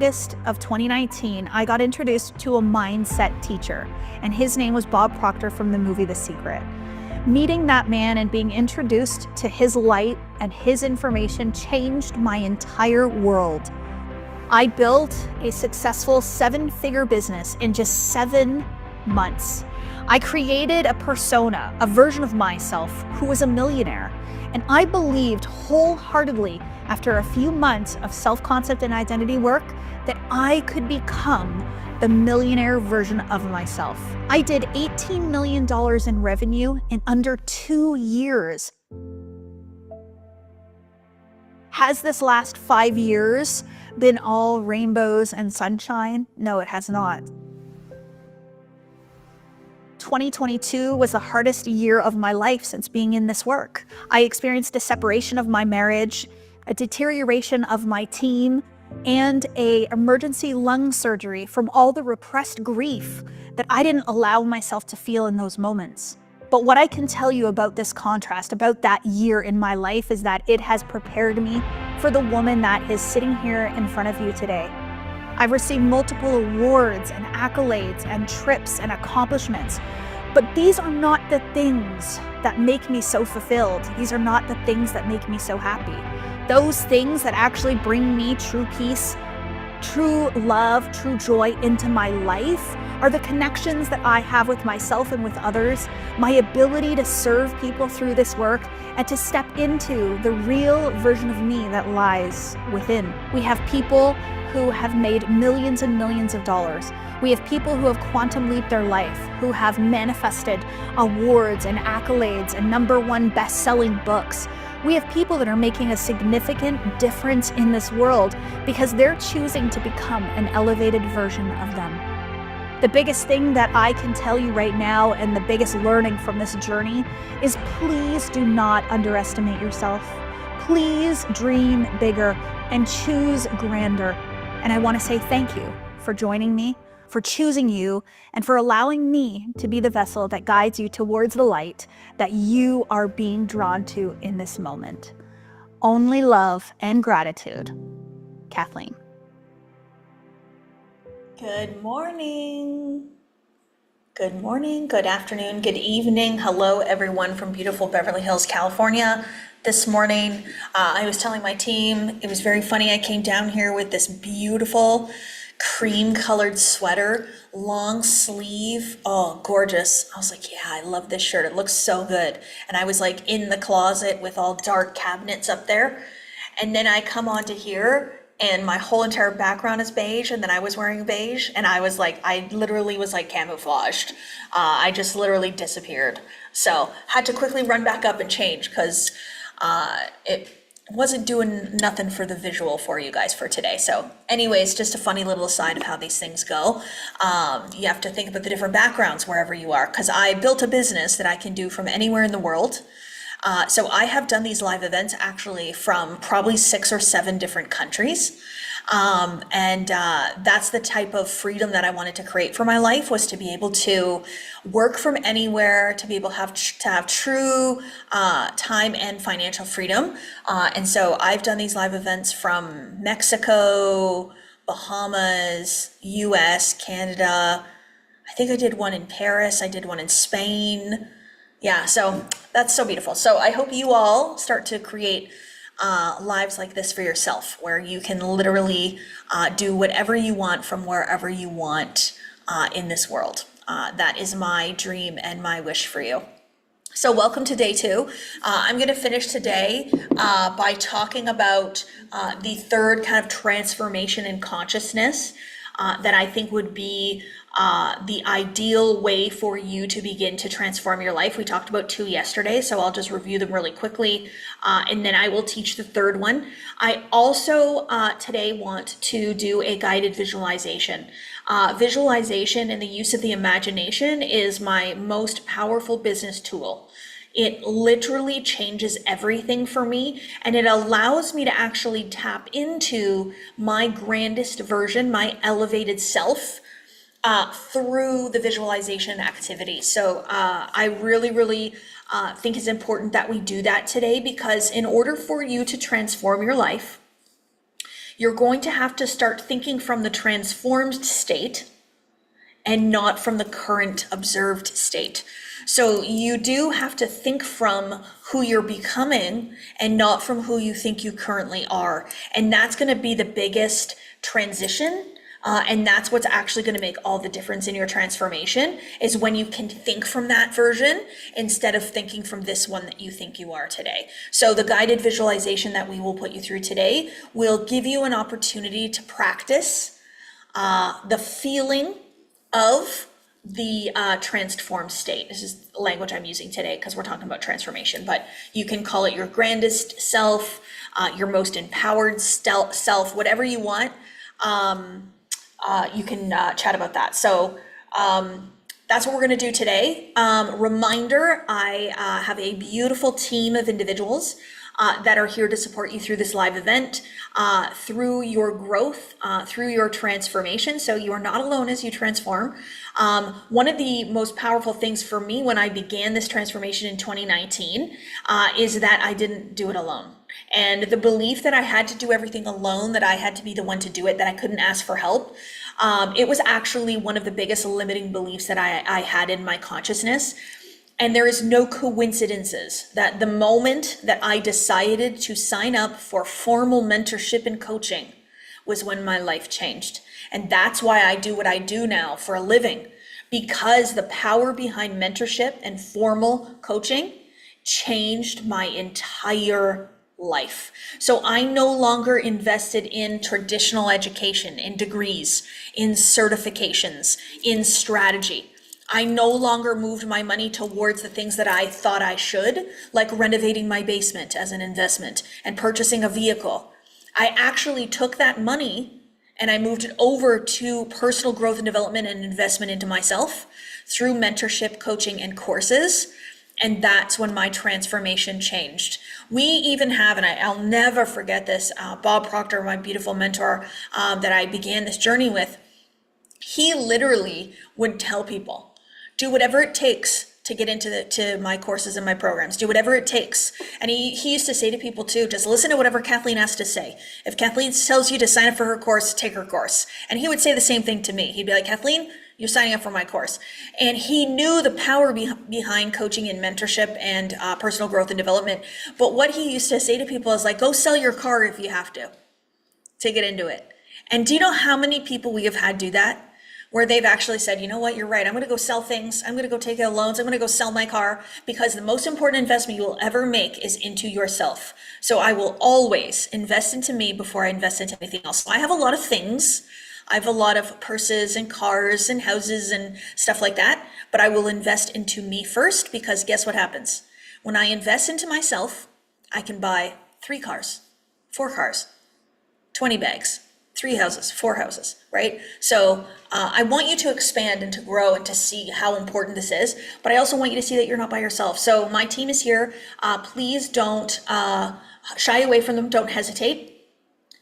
August of 2019, I got introduced to a mindset teacher, and his name was Bob Proctor from the movie The Secret. Meeting that man and being introduced to his light and his information changed my entire world. I built a successful 7-figure business in just 7 months. I created a persona, a version of myself who was a millionaire. And I believed wholeheartedly after a few months of self-concept and identity work that I could become the millionaire version of myself. I did $18 million in revenue in under 2 years. Has this last 5 years been all rainbows and sunshine? No, it has not. 2022 was the hardest year of my life since being in this work. I experienced a separation of my marriage, a deterioration of my team, and an emergency lung surgery from all the repressed grief that I didn't allow myself to feel in those moments. But what I can tell you about this contrast, about that year in my life, is that it has prepared me for the woman that is sitting here in front of you today. I've received multiple awards and accolades and trips and accomplishments, but these are not the things that make me so fulfilled. These are not the things that make me so happy. Those things that actually bring me true peace, true love, true joy into my life are the connections that I have with myself and with others, my ability to serve people through this work, and to step into the real version of me that lies within. We have people who have made millions and millions of dollars. We have people who have quantum leaped their life, who have manifested awards and accolades and #1 best-selling books. We have people that are making a significant difference in this world because they're choosing to become an elevated version of them. The biggest thing that I can tell you right now, and the biggest learning from this journey, is please do not underestimate yourself. Please dream bigger and choose grander. And I want to say thank you for joining me, for choosing you, and for allowing me to be the vessel that guides you towards the light that you are being drawn to in this moment. Only love and gratitude. Kathleen. Good morning. Good morning, good afternoon, good evening. Hello, everyone from beautiful Beverly Hills, California. This morning, I was telling my team, it was very funny. I came down here with this beautiful cream colored sweater, long sleeve, oh, gorgeous. I was like, yeah, I love this shirt. It looks so good. And I was like in the closet with all dark cabinets up there. And then I come onto here and my whole entire background is beige, and then I was wearing beige, and I was like, I literally was like camouflaged. I just literally disappeared. So had to quickly run back up and change because it wasn't doing nothing for the visual for you guys for today. So anyways, just a funny little aside of how these things go. You have to think about the different backgrounds wherever you are, because I built a business that I can do from anywhere in the world. So I have done these live events actually from probably 6 or 7 different countries. That's the type of freedom that I wanted to create for my life, was to be able to work from anywhere, to be able to have true time and financial freedom. And so I've done these live events from Mexico, Bahamas, US, Canada. I think I did one in Paris. I did one in Spain. Yeah, so that's so beautiful. So I hope you all start to create lives like this for yourself, where you can literally do whatever you want from wherever you want in this world. That is my dream and my wish for you. So welcome to day 2. I'm going to finish today by talking about the third kind of transformation in consciousness that I think would be the ideal way for you to begin to transform your life. We talked about 2 yesterday, so I'll just review them really quickly, and then I will teach the third one. I also today want to do a guided visualization. Visualization and the use of the imagination is my most powerful business tool. It literally changes everything for me, and it allows me to actually tap into my grandest version, my elevated self, through the visualization activity. So I really think it's important that we do that today, because in order for you to transform your life, you're going to have to start thinking from the transformed state and not from the current observed state. So you do have to think from who you're becoming and not from who you think you currently are. And that's going to be the biggest transition. And that's what's actually going to make all the difference in your transformation, is when you can think from that version instead of thinking from this one that you think you are today. So the guided visualization that we will put you through today will give you an opportunity to practice the feeling of the transformed state. This is language I'm using today because we're talking about transformation, but you can call it your grandest self, your most empowered self, whatever you want. You can chat about that. So that's what we're going to do today. Reminder, I have a beautiful team of individuals that are here to support you through this live event, through your growth, through your transformation. So you are not alone as you transform. One of the most powerful things for me when I began this transformation in 2019 is that I didn't do it alone. And the belief that I had to do everything alone, that I had to be the one to do it, that I couldn't ask for help, it was actually one of the biggest limiting beliefs that I had in my consciousness. And there is no coincidences that the moment that I decided to sign up for formal mentorship and coaching was when my life changed. And that's why I do what I do now for a living, because the power behind mentorship and formal coaching changed my entire life. So I no longer invested in traditional education, in degrees, in certifications, in strategy. I no longer moved my money towards the things that I thought I should, like renovating my basement as an investment and purchasing a vehicle. I actually took that money and I moved it over to personal growth and development and investment into myself through mentorship, coaching, and courses. And that's when my transformation changed. We even have, and I'll never forget this, Bob Proctor, my beautiful mentor that I began this journey with, he literally would tell people, do whatever it takes to get into my courses and my programs. Do whatever it takes. And he used to say to people too, just listen to whatever Kathleen has to say. If Kathleen tells you to sign up for her course, take her course. And he would say the same thing to me. He'd be like, Kathleen, you're signing up for my course. And he knew the power behind coaching and mentorship and personal growth and development. But what he used to say to people is like, go sell your car if you have to get into it. And do you know how many people we have had do that? Where they've actually said, you know what, you're right. I'm going to go sell things. I'm going to go take out loans. I'm going to go sell my car, because the most important investment you will ever make is into yourself. So I will always invest into me before I invest into anything else. So I have a lot of things. I have a lot of purses and cars and houses and stuff like that, but I will invest into me first, because guess what happens? When I invest into myself, I can buy 3 cars, 4 cars, 20 bags, 3 houses, 4 houses, right? So I want you to expand and to grow and to see how important this is, but I also want you to see that you're not by yourself. So my team is here. Please don't shy away from them. Don't hesitate.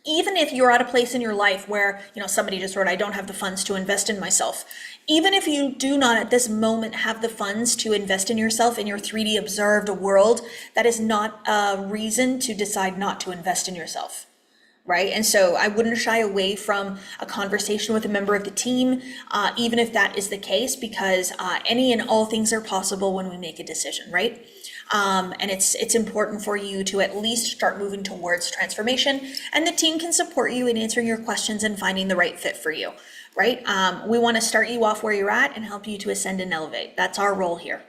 Even if you're at a place in your life where, somebody just wrote, I don't have the funds to invest in myself. Even if you do not at this moment have the funds to invest in yourself in your 3D observed world, that is not a reason to decide not to invest in yourself. Right? And so I wouldn't shy away from a conversation with a member of the team, even if that is the case, because any and all things are possible when we make a decision, right? And it's important for you to at least start moving towards transformation, and the team can support you in answering your questions and finding the right fit for you, right? We want to start you off where you're at and help you to ascend and elevate. That's our role here.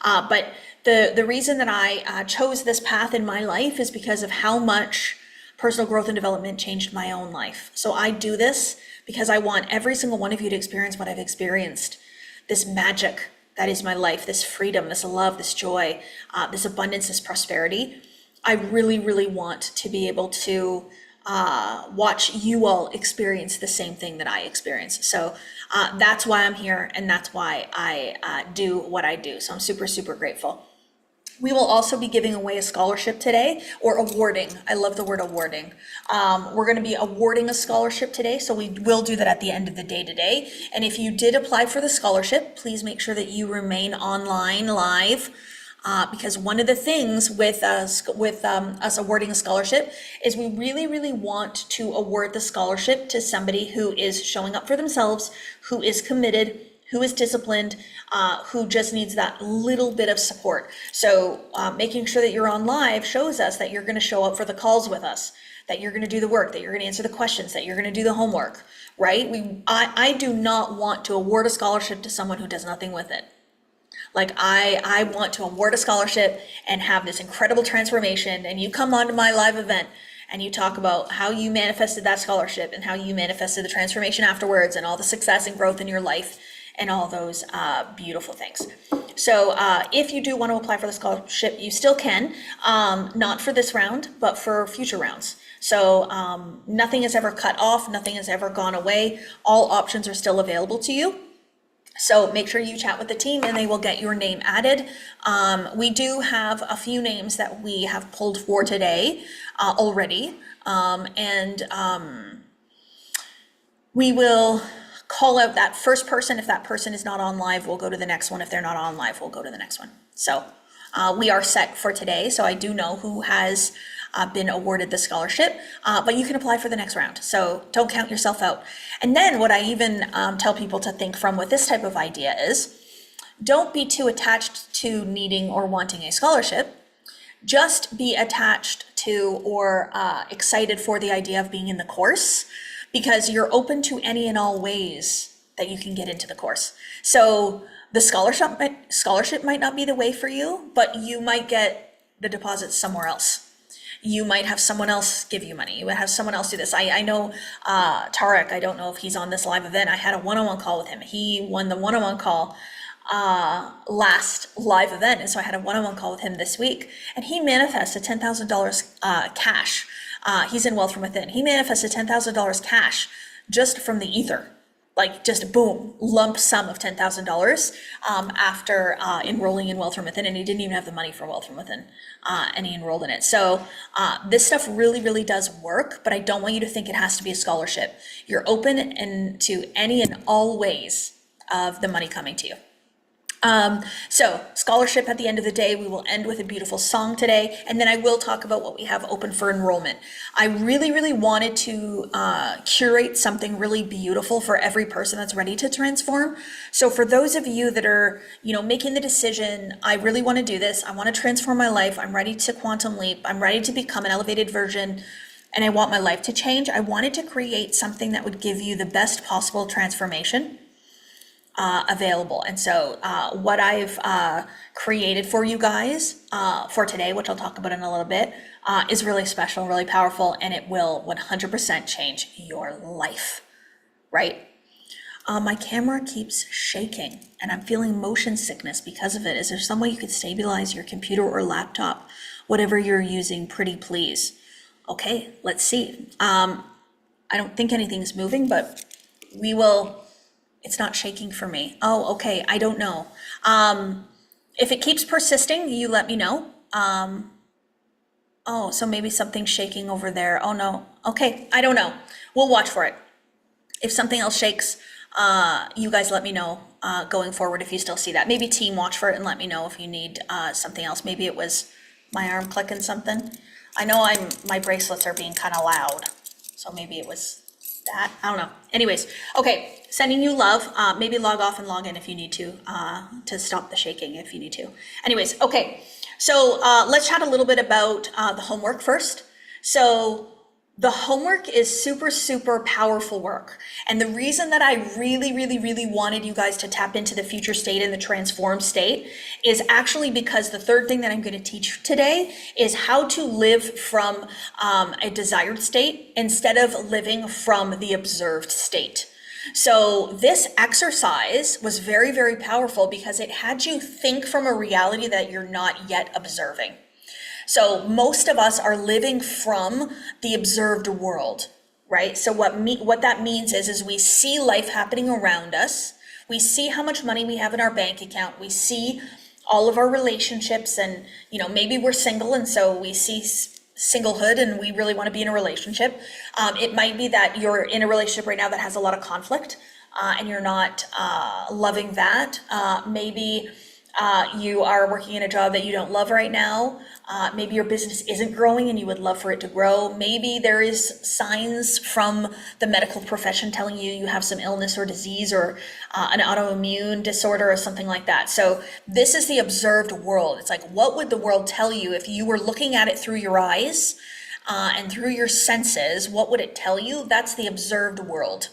But the reason that I chose this path in my life is because of how much personal growth and development changed my own life. So I do this because I want every single one of you to experience what I've experienced. This magic that is my life, this freedom, this love, this joy, this abundance, this prosperity. I really, really want to be able to watch you all experience the same thing that I experienced. So that's why I'm here, and that's why I do what I do. So I'm super, super grateful. We will also be giving away a scholarship today, or awarding. I love the word awarding. We're going to be awarding a scholarship today, so we will do that at the end of the day today. And if you did apply for the scholarship, please make sure that you remain online live Because one of the things with us awarding a scholarship is we really, really want to award the scholarship to somebody who is showing up for themselves, who is committed, who is disciplined, who just needs that little bit of support. So making sure that you're on live shows us that you're going to show up for the calls with us, that you're going to do the work, that you're going to answer the questions, that you're going to do the homework, right? I do not want to award a scholarship to someone who does nothing with it. Like I want to award a scholarship and have this incredible transformation, and you come onto my live event and you talk about how you manifested that scholarship and how you manifested the transformation afterwards and all the success and growth in your life and all those beautiful things. So if you do want to apply for the scholarship, you still can, not for this round, but for future rounds. So nothing is ever cut off, nothing has ever gone away. All options are still available to you. So make sure you chat with the team and they will get your name added. We do have a few names that we have pulled for today already. We will call out that first person. If that person is not on live, we'll go to the next one. If they're not on live, we'll go to the next one. So we are set for today. So I do know who has been awarded the scholarship, but you can apply for the next round. So don't count yourself out. And then what I even tell people to think from with this type of idea is, don't be too attached to needing or wanting a scholarship. Just be attached to or excited for the idea of being in the course, because you're open to any and all ways that you can get into the course. So the scholarship might not be the way for you, but you might get the deposits somewhere else. You might have someone else give you money. You might have someone else do this. I know Tarek, I don't know if he's on this live event. I had a one-on-one call with him. He won the one-on-one call last live event. And so I had a one-on-one call with him this week, and he manifested $10,000 cash. He's in Wealth from Within. He manifested $10,000 cash just from the ether. Like just boom, lump sum of $10,000 after enrolling in Wealth from Within, and he didn't even have the money for Wealth from Within, and he enrolled in it. So this stuff really, really does work, but I don't want you to think it has to be a scholarship. You're open and to any and all ways of the money coming to you. So scholarship at the end of the day, we will end with a beautiful song today, and then I will talk about what we have open for enrollment. I really, really wanted to curate something really beautiful for every person that's ready to transform. So for those of you that are, making the decision, I really want to do this. I want to transform my life. I'm ready to quantum leap. I'm ready to become an elevated version, and I want my life to change. I wanted to create something that would give you the best possible transformation available. And so what I've created for you guys for today, which I'll talk about in a little bit, is really special, really powerful, and it will 100% change your life, right? My camera keeps shaking and I'm feeling motion sickness because of it. Is there some way you could stabilize your computer or laptop, whatever you're using, pretty please? Okay, let's see. I don't think anything's moving, but we will. It's not shaking for me. Oh, okay, I don't know. If it keeps persisting, you let me know. Oh, so maybe something's shaking over there. Oh no, okay, I don't know. We'll watch for it. If something else shakes, you guys let me know going forward if you still see that. Maybe team watch for it and let me know if you need something else. Maybe it was my arm clicking something. I know my bracelets are being kind of loud, so maybe it was that. I don't know. Anyways, okay, sending you love. Maybe log off and log in if you need to stop the shaking if you need to. Anyways, okay, so let's chat a little bit about the homework first. So the homework is super, super powerful work. And the reason that I really, really, really wanted you guys to tap into the future state and the transformed state is actually because the third thing that I'm going to teach today is how to live from a desired state instead of living from the observed state. So this exercise was very, very powerful because it had you think from a reality that you're not yet observing. So most of us are living from the observed world, right? So what that means is we see life happening around us. We see how much money we have in our bank account. We see all of our relationships, and maybe we're single, and so we see singlehood and we really want to be in a relationship. It might be that you're in a relationship right now that has a lot of conflict and you're not loving that. Maybe You are working in a job that you don't love right now. Maybe your business isn't growing and you would love for it to grow. Maybe there is signs from the medical profession telling you you have some illness or disease or an autoimmune disorder or something like that. So this is the observed world. It's like, what would the world tell you if you were looking at it through your eyes and through your senses? What would it tell you? That's the observed world.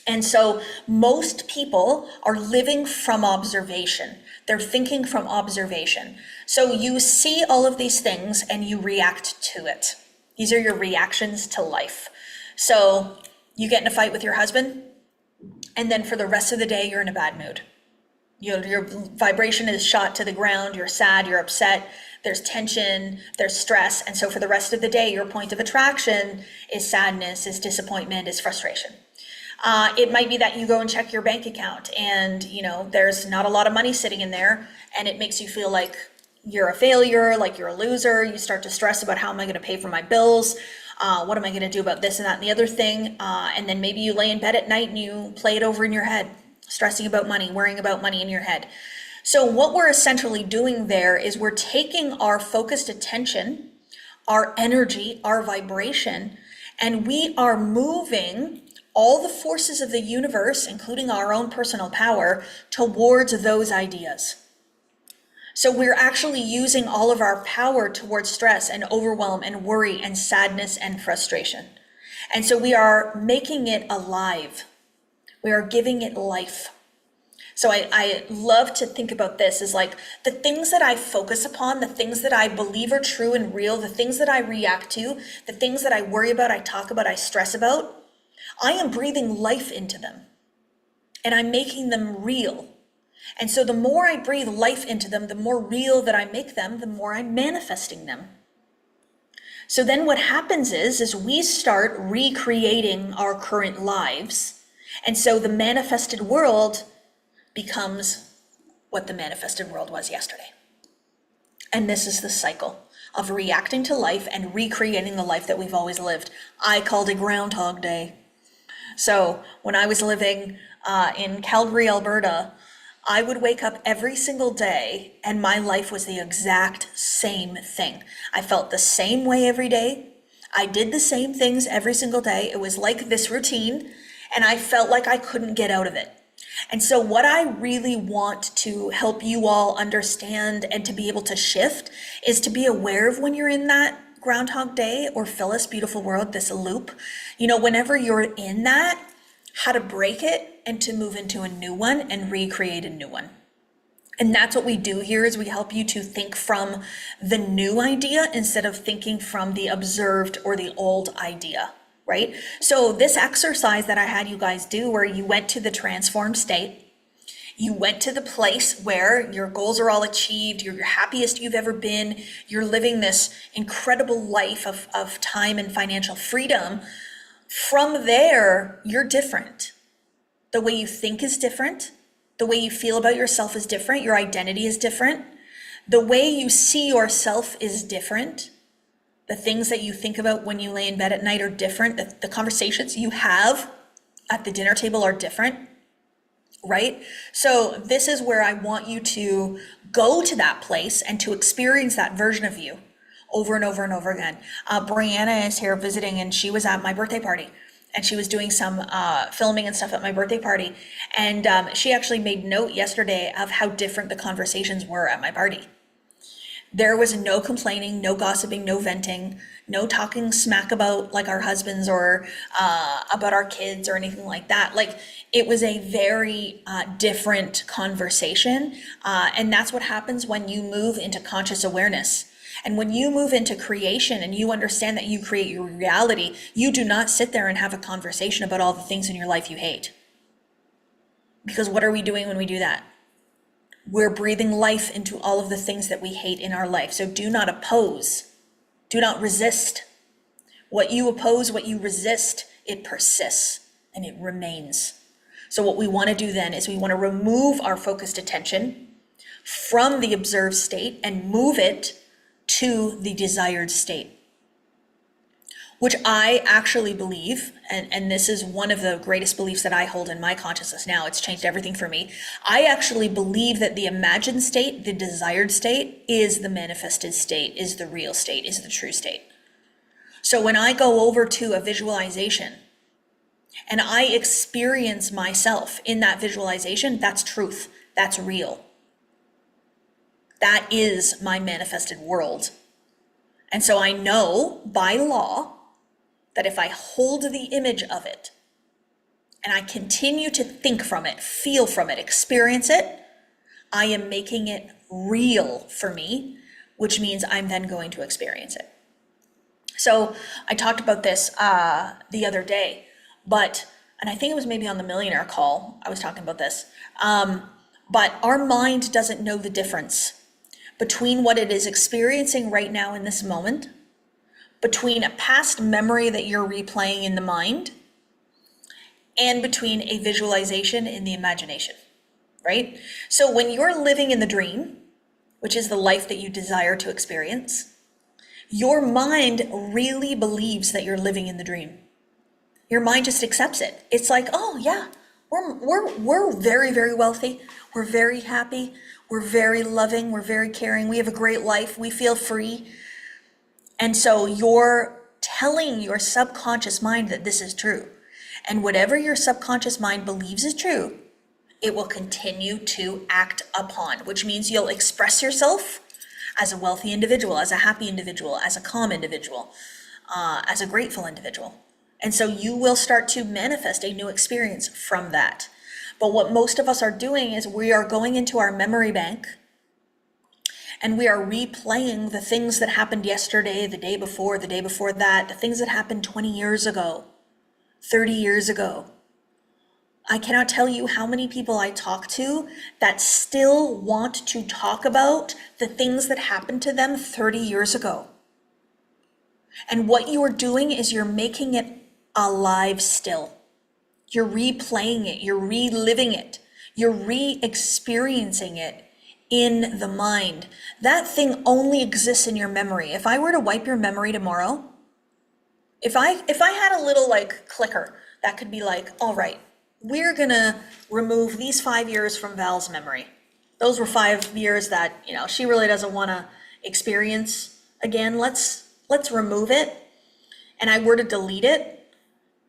And so most people are living from observation. They're thinking from observation. So you see all of these things and you react to it. These are your reactions to life. So you get in a fight with your husband, and then for the rest of the day, you're in a bad mood. Your vibration is shot to the ground. You're sad, you're upset, there's tension, there's stress. And so for the rest of the day, your point of attraction is sadness, is disappointment, is frustration. It might be that you go and check your bank account and, there's not a lot of money sitting in there, and it makes you feel like you're a failure, like you're a loser. You start to stress about, how am I going to pay for my bills? What am I going to do about this and that and the other thing? And then maybe you lay in bed at night and you play it over in your head, stressing about money, worrying about money in your head. So what we're essentially doing there is we're taking our focused attention, our energy, our vibration, and we are moving all the forces of the universe, including our own personal power, towards those ideas. So we're actually using all of our power towards stress and overwhelm and worry and sadness and frustration. And so we are making it alive. We are giving it life. So I love to think about this as like the things that I focus upon, the things that I believe are true and real, the things that I react to, the things that I worry about, I talk about, I stress about, I am breathing life into them and I'm making them real. And so the more I breathe life into them, the more real that I make them, the more I'm manifesting them. So then what happens is we start recreating our current lives. And so the manifested world becomes what the manifested world was yesterday. And this is the cycle of reacting to life and recreating the life that we've always lived. I called it Groundhog Day. So when I was living in Calgary, Alberta, I would wake up every single day and my life was the exact same thing. I felt the same way every day. I did the same things every single day. It was like this routine, and I felt like I couldn't get out of it. And so what I really want to help you all understand and to be able to shift is to be aware of when you're in that Groundhog Day or Phyllis Beautiful World, this loop. Whenever you're in that, how to break it and to move into a new one and recreate a new one. And that's what we do here, is we help you to think from the new idea instead of thinking from the observed or the old idea, right? So this exercise that I had you guys do, where you went to the transformed state, you went to the place where your goals are all achieved, you're your happiest you've ever been, you're living this incredible life of time and financial freedom. From there, you're different. The way you think is different. The way you feel about yourself is different. Your identity is different. The way you see yourself is different. The things that you think about when you lay in bed at night are different. The conversations you have at the dinner table are different, right? So this is where I want you to go to that place and to experience that version of you over and over and over again. Brianna is here visiting, and she was at my birthday party, and she was doing some filming and stuff at my birthday party. And she actually made note yesterday of how different the conversations were at my party. There was no complaining, no gossiping, no venting, no talking smack about like our husbands or about our kids or anything like that. Like, it was a very different conversation. And that's what happens when you move into conscious awareness. And when you move into creation and you understand that you create your reality, you do not sit there and have a conversation about all the things in your life you hate. Because what are we doing when we do that? We're breathing life into all of the things that we hate in our life. So do not oppose. Do not resist. What you oppose, what you resist, it persists and it remains. So what we want to do then is we want to remove our focused attention from the observed state and move it to the desired state. which I actually believe, and this is one of the greatest beliefs that I hold in my consciousness now, it's changed everything for me. I actually believe that the imagined state, the desired state, is the manifested state, is the real state, is the true state. So when I go over to a visualization and I experience myself in that visualization, that's truth, that's real. That is my manifested world. And so I know by law that if I hold the image of it and I continue to think from it, feel from it, experience it, I am making it real for me, which means I'm then going to experience it. So I talked about this the other day, and I think it was maybe on the Millionaire call, I was talking about this, but our mind doesn't know the difference between what it is experiencing right now in this moment, between a past memory that you're replaying in the mind, and between a visualization in the imagination, right? So when you're living in the dream, which is the life that you desire to experience, your mind really believes that you're living in the dream. Your mind just accepts it. It's like, oh yeah, we're very, very wealthy. We're very happy. We're very loving. We're very caring. We have a great life. We feel free. And so you're telling your subconscious mind that this is true. And whatever your subconscious mind believes is true, it will continue to act upon, which means you'll express yourself as a wealthy individual, as a happy individual, as a calm individual, as a grateful individual. And so you will start to manifest a new experience from that. But what most of us are doing is we are going into our memory bank and we are replaying the things that happened yesterday, the day before that, the things that happened 20 years ago, 30 years ago. I cannot tell you how many people I talk to that still want to talk about the things that happened to them 30 years ago. And what you are doing is you're making it alive still. You're replaying it, you're reliving it, you're re-experiencing it in the mind. That thing only exists in your memory. If I were to wipe your memory tomorrow, if I had a little like clicker that could be like, all right, we're gonna remove these 5 years from Val's memory. Those were 5 years that, she really doesn't wanna experience again. Let's remove it. And I were to delete it,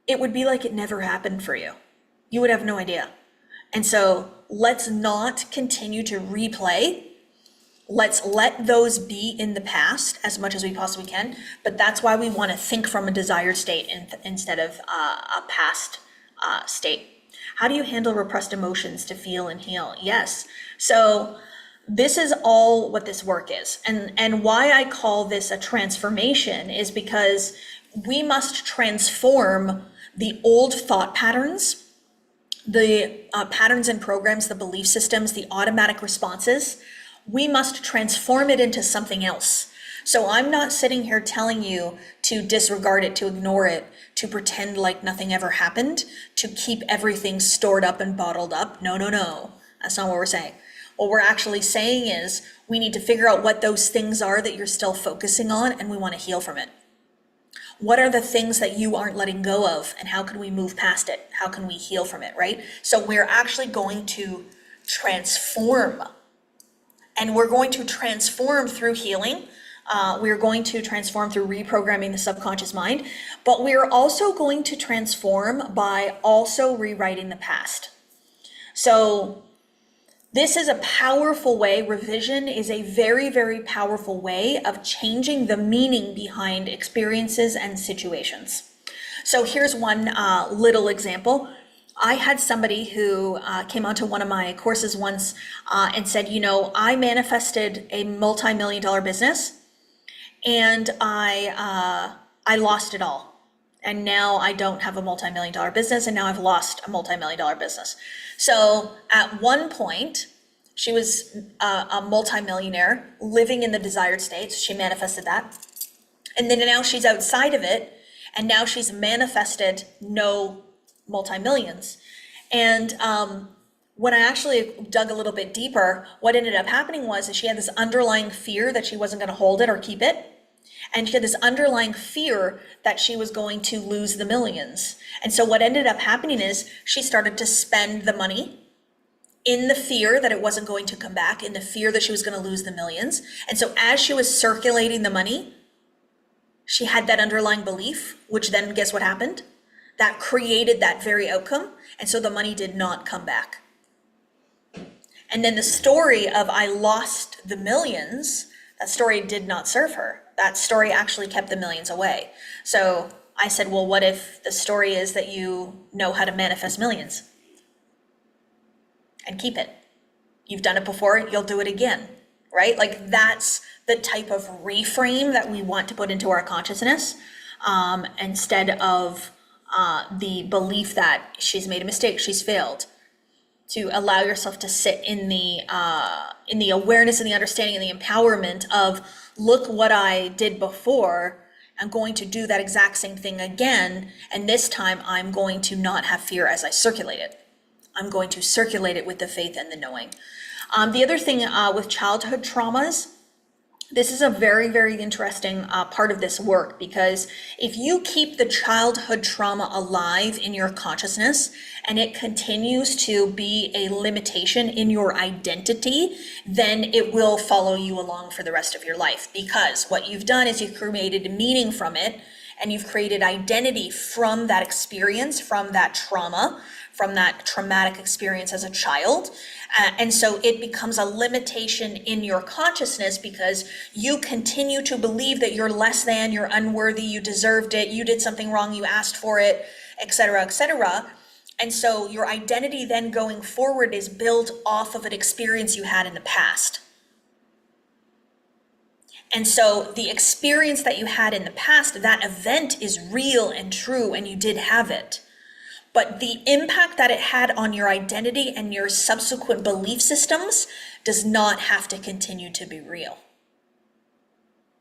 it would be like it never happened for you. You would have no idea. And so let's not continue to replay. Let's let those be in the past as much as we possibly can. But that's why we want to think from a desired state instead of a past state. How do you handle repressed emotions to feel and heal? Yes. So this is all what this work is. And why I call this a transformation is because we must transform the old thought patterns, the patterns and programs, the belief systems, the automatic responses. We must transform it into something else. So I'm not sitting here telling you to disregard it, to ignore it, to pretend like nothing ever happened, to keep everything stored up and bottled up. No. That's not what we're saying. What we're actually saying is we need to figure out what those things are that you're still focusing on, and we want to heal from it. What are the things that you aren't letting go of, and how can we move past it? How can we heal from it, right? So we're actually going to transform, and we're going to transform through healing. We're going to transform through reprogramming the subconscious mind, but we're also going to transform by also rewriting the past. So this is a powerful way. Revision is a very, very powerful way of changing the meaning behind experiences and situations. So here's one little example. I had somebody who came onto one of my courses once and said, I manifested a multi-million-dollar business and I lost it all. And now I don't have a multi-million-dollar business, and now I've lost a multi-million-dollar business. So at one point, she was a multi-millionaire living in the desired state. So she manifested that. And then now she's outside of it, and now she's manifested no multi-millions. And when I actually dug a little bit deeper, what ended up happening was that she had this underlying fear that she wasn't going to hold it or keep it. And she had this underlying fear that she was going to lose the millions. And so what ended up happening is she started to spend the money in the fear that it wasn't going to come back, in the fear that she was going to lose the millions. And so as she was circulating the money, she had that underlying belief, which then guess what happened? That created that very outcome. And so the money did not come back. And then the story of I lost the millions, that story did not serve her. That story actually kept the millions away. So I said, well, what if the story is that you know how to manifest millions? And keep it. You've done it before, you'll do it again, right? Like that's the type of reframe that we want to put into our consciousness, instead of the belief that she's made a mistake, she's failed. To allow yourself to sit in the awareness and the understanding and the empowerment of, look what I did before, I'm going to do that exact same thing again, and this time I'm going to not have fear as I circulate it. I'm going to circulate it with the faith and the knowing. The other thing with childhood traumas, this is a very, very interesting part of this work, because if you keep the childhood trauma alive in your consciousness and it continues to be a limitation in your identity, then it will follow you along for the rest of your life, because what you've done is you've created meaning from it, and you've created identity from that experience, from that trauma, from that traumatic experience as a child. And so it becomes a limitation in your consciousness because you continue to believe that you're less than, you're unworthy, you deserved it, you did something wrong, you asked for it, et cetera, et cetera. And so your identity then going forward is built off of an experience you had in the past. And so the experience that you had in the past, that event is real and true, and you did have it. But the impact that it had on your identity and your subsequent belief systems does not have to continue to be real,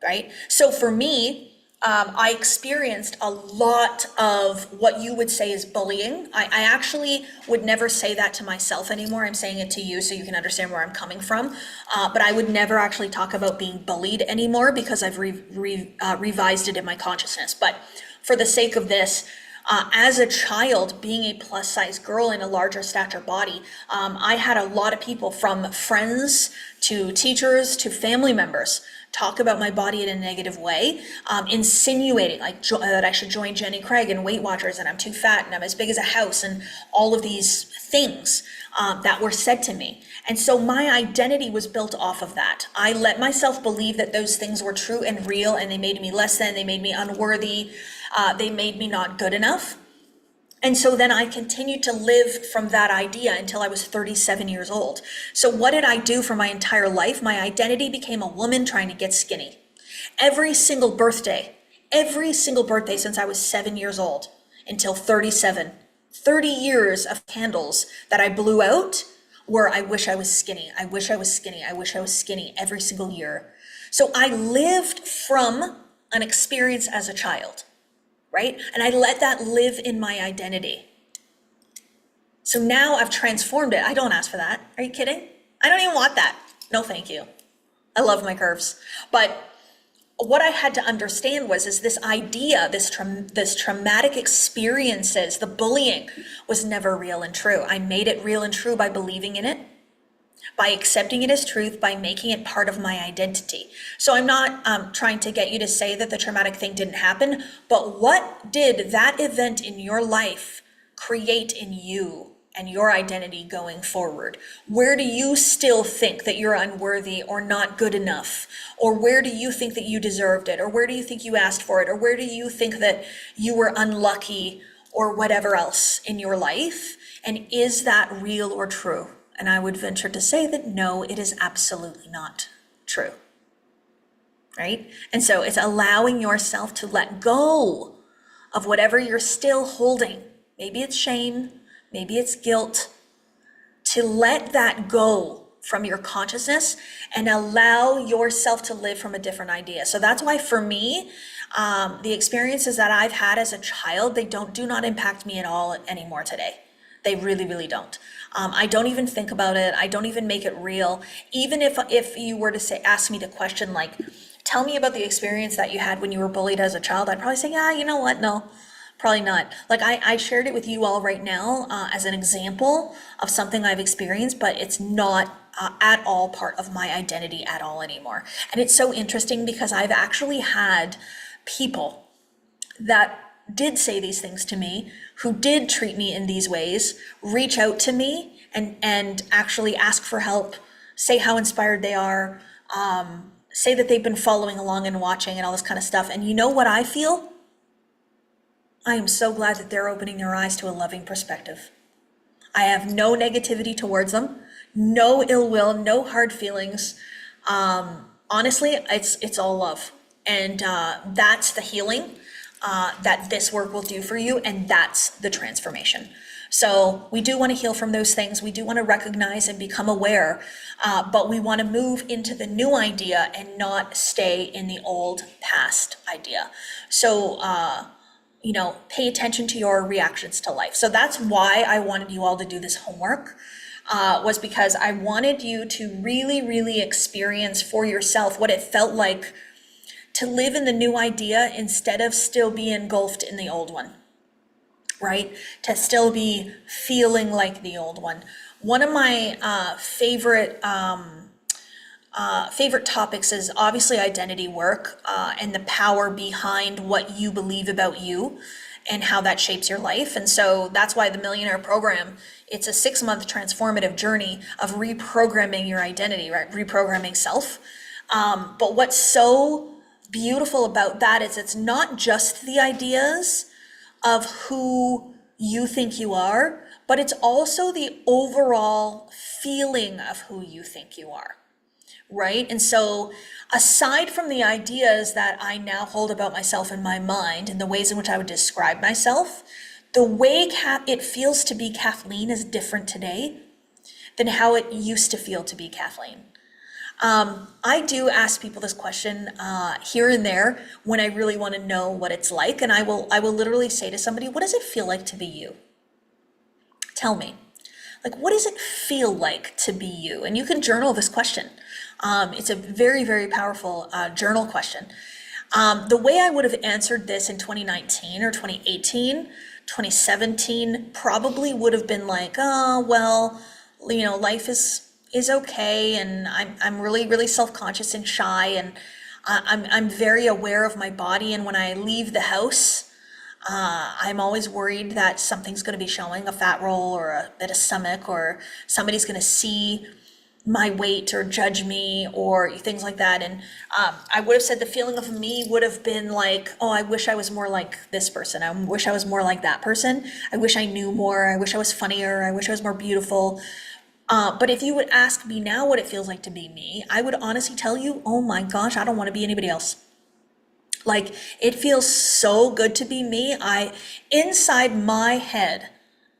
right? So for me, I experienced a lot of what you would say is bullying. I actually would never say that to myself anymore. I'm saying it to you so you can understand where I'm coming from. But I would never actually talk about being bullied anymore because I've revised it in my consciousness. But for the sake of this, as a child, being a plus size girl in a larger stature body, I had a lot of people, from friends to teachers to family members, talk about my body in a negative way, insinuating like that I should join Jenny Craig and Weight Watchers, and I'm too fat and I'm as big as a house, and all of these things that were said to me. And so my identity was built off of that. I let myself believe that those things were true and real, and they made me less than, they made me unworthy, they made me not good enough. And so then I continued to live from that idea until I was 37 years old. So what did I do for my entire life? My identity became a woman trying to get skinny. Every single birthday since I was 7 years old until 37, 30 years of candles that I blew out were, I wish I was skinny, I wish I was skinny, I wish I was skinny, every single year. So I lived from an experience as a child, right? And I let that live in my identity. So now I've transformed it. I don't ask for that. Are you kidding? I don't even want that. No, thank you. I love my curves. But what I had to understand is this idea, this traumatic experiences, the bullying was never real and true. I made it real and true by believing in it, by accepting it as truth, by making it part of my identity. So I'm not trying to get you to say that the traumatic thing didn't happen, but what did that event in your life create in you and your identity going forward? Where do you still think that you're unworthy or not good enough? Or where do you think that you deserved it? Or where do you think you asked for it? Or where do you think that you were unlucky or whatever else in your life? And is that real or true? And I would venture to say that no, it is absolutely not true, right? And so it's allowing yourself to let go of whatever you're still holding. Maybe it's shame, maybe it's guilt, to let that go from your consciousness and allow yourself to live from a different idea. So that's why for me, the experiences that I've had as a child, they do not impact me at all anymore today. They really, really don't. I don't even think about it. I don't even make it real. Even if you were to ask me the question like, tell me about the experience that you had when you were bullied as a child, I'd probably say, yeah, you know what? No, probably not. Like I shared it with you all right now as an example of something I've experienced, but it's not at all part of my identity at all anymore. And it's so interesting because I've actually had people that did say these things to me, who did treat me in these ways, reach out to me and actually ask for help, say how inspired they are, say that they've been following along and watching and all this kind of stuff. And you know what I feel? I am so glad that they're opening their eyes to a loving perspective. I have no negativity towards them, no ill will, no hard feelings. Honestly, it's all love. And that's the healing that this work will do for you, and that's the transformation. So we do want to heal from those things. We do want to recognize and become aware, but we want to move into the new idea and not stay in the old past idea. So, pay attention to your reactions to life. So that's why I wanted you all to do this homework, was because I wanted you to really, really experience for yourself what it felt like to live in the new idea instead of still be engulfed in the old one, right? To still be feeling like the old one. One of my favorite topics is obviously identity work and the power behind what you believe about you and how that shapes your life. And so that's why the Millionaire Program, it's a 6-month transformative journey of reprogramming your identity, right? Reprogramming self. But what's so beautiful about that is it's not just the ideas of who you think you are, but it's also the overall feeling of who you think you are, right? And so aside from the ideas that I now hold about myself in my mind and the ways in which I would describe myself, the way it feels to be Kathleen is different today than how it used to feel to be Kathleen. I do ask people this question here and there when I really want to know what it's like, and I will literally say to somebody, what does it feel like to be you? Tell me. Like, what does it feel like to be you? And you can journal this question. It's a very, very powerful journal question. The way I would have answered this in 2019 or 2018, 2017 probably would have been like, oh, well, life is okay, and I'm really, really self-conscious and shy, and I'm very aware of my body, and when I leave the house, I'm always worried that something's going to be showing, a fat roll or a bit of stomach, or somebody's going to see my weight or judge me or things like that. And I would have said the feeling of me would have been like, oh, I wish I was more like this person. I wish I was more like that person. I wish I knew more. I wish I was funnier. I wish I was more beautiful. But if you would ask me now what it feels like to be me, I would honestly tell you, oh my gosh, I don't want to be anybody else. Like, it feels so good to be me. Inside my head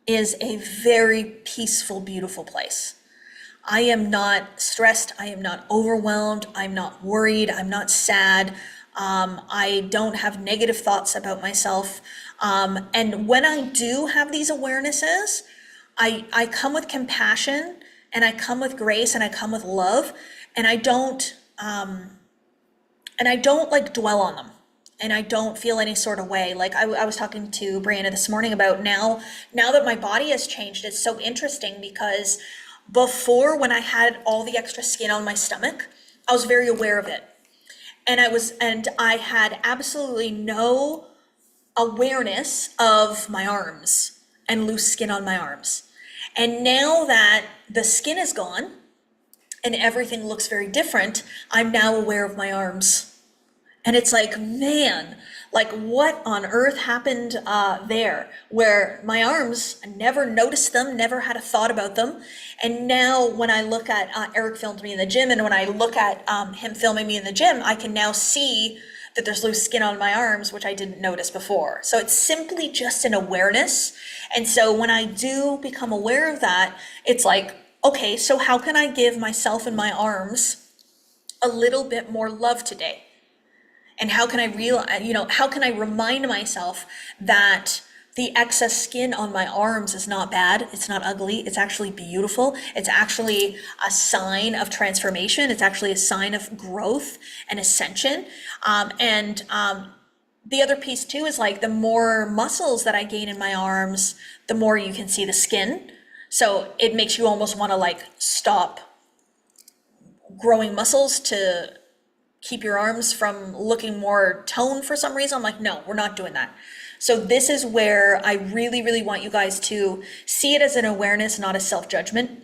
is a very peaceful, beautiful place. I am not stressed. I am not overwhelmed. I'm not worried. I'm not sad. I don't have negative thoughts about myself. And when I do have these awarenesses, I come with compassion, and I come with grace, and I come with love, and I don't like dwell on them, and I don't feel any sort of way. Like I was talking to Brianna this morning about now that my body has changed, it's so interesting because before, when I had all the extra skin on my stomach, I was very aware of it, and I had absolutely no awareness of my arms and loose skin on my arms. And now that the skin is gone and everything looks very different, I'm now aware of my arms. And it's like, man, like what on earth happened there? Where my arms, I never noticed them, never had a thought about them. And now when I look at, Eric filmed me in the gym, and when I look at him filming me in the gym, I can now see that there's loose skin on my arms, which I didn't notice before. So it's simply just an awareness. And so when I do become aware of that, it's like, okay, so how can I give myself and my arms a little bit more love today? And how can I how can I remind myself that the excess skin on my arms is not bad. It's not ugly. It's actually beautiful. It's actually a sign of transformation. It's actually a sign of growth and ascension. The other piece too is like the more muscles that I gain in my arms, the more you can see the skin. So it makes you almost want to like stop growing muscles to keep your arms from looking more toned for some reason. I'm like, no, we're not doing that. So this is where I really, really want you guys to see it as an awareness, not a self-judgment,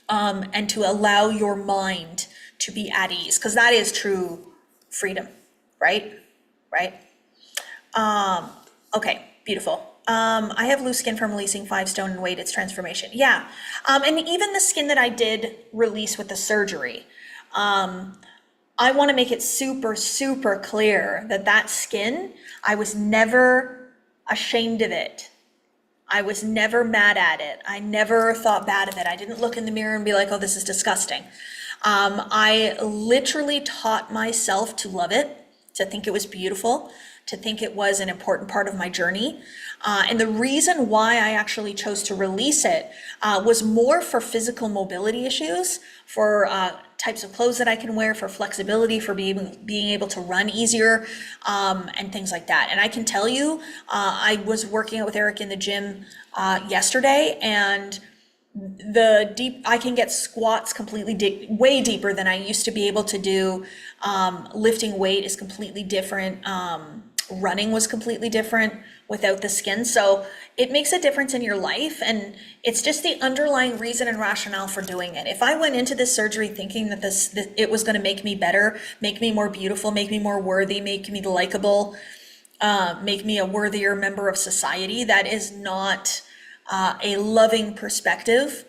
and to allow your mind to be at ease, because that is true freedom, right? Right? Okay, beautiful. I have loose skin from releasing 5 stone and weight, it's transformation. Yeah. And even the skin that I did release with the surgery, I want to make it super, super clear that that skin, I was never ashamed of it. I was never mad at it. I never thought bad of it. I didn't look in the mirror and be like, oh, this is disgusting. I literally taught myself to love it, to think it was beautiful, to think it was an important part of my journey. And the reason why I actually chose to release it was more for physical mobility issues, for types of clothes that I can wear, for flexibility, for being able to run easier, and things like that. And I can tell you, I was working out with Eric in the gym yesterday, and I can get squats completely way deeper than I used to be able to do. Lifting weight is completely different. Running was completely different without the skin. So it makes a difference in your life, and it's just the underlying reason and rationale for doing it. If I went into this surgery thinking that it was going to make me better, make me more beautiful, make me more worthy, make me likable, make me a worthier member of society, that is not a loving perspective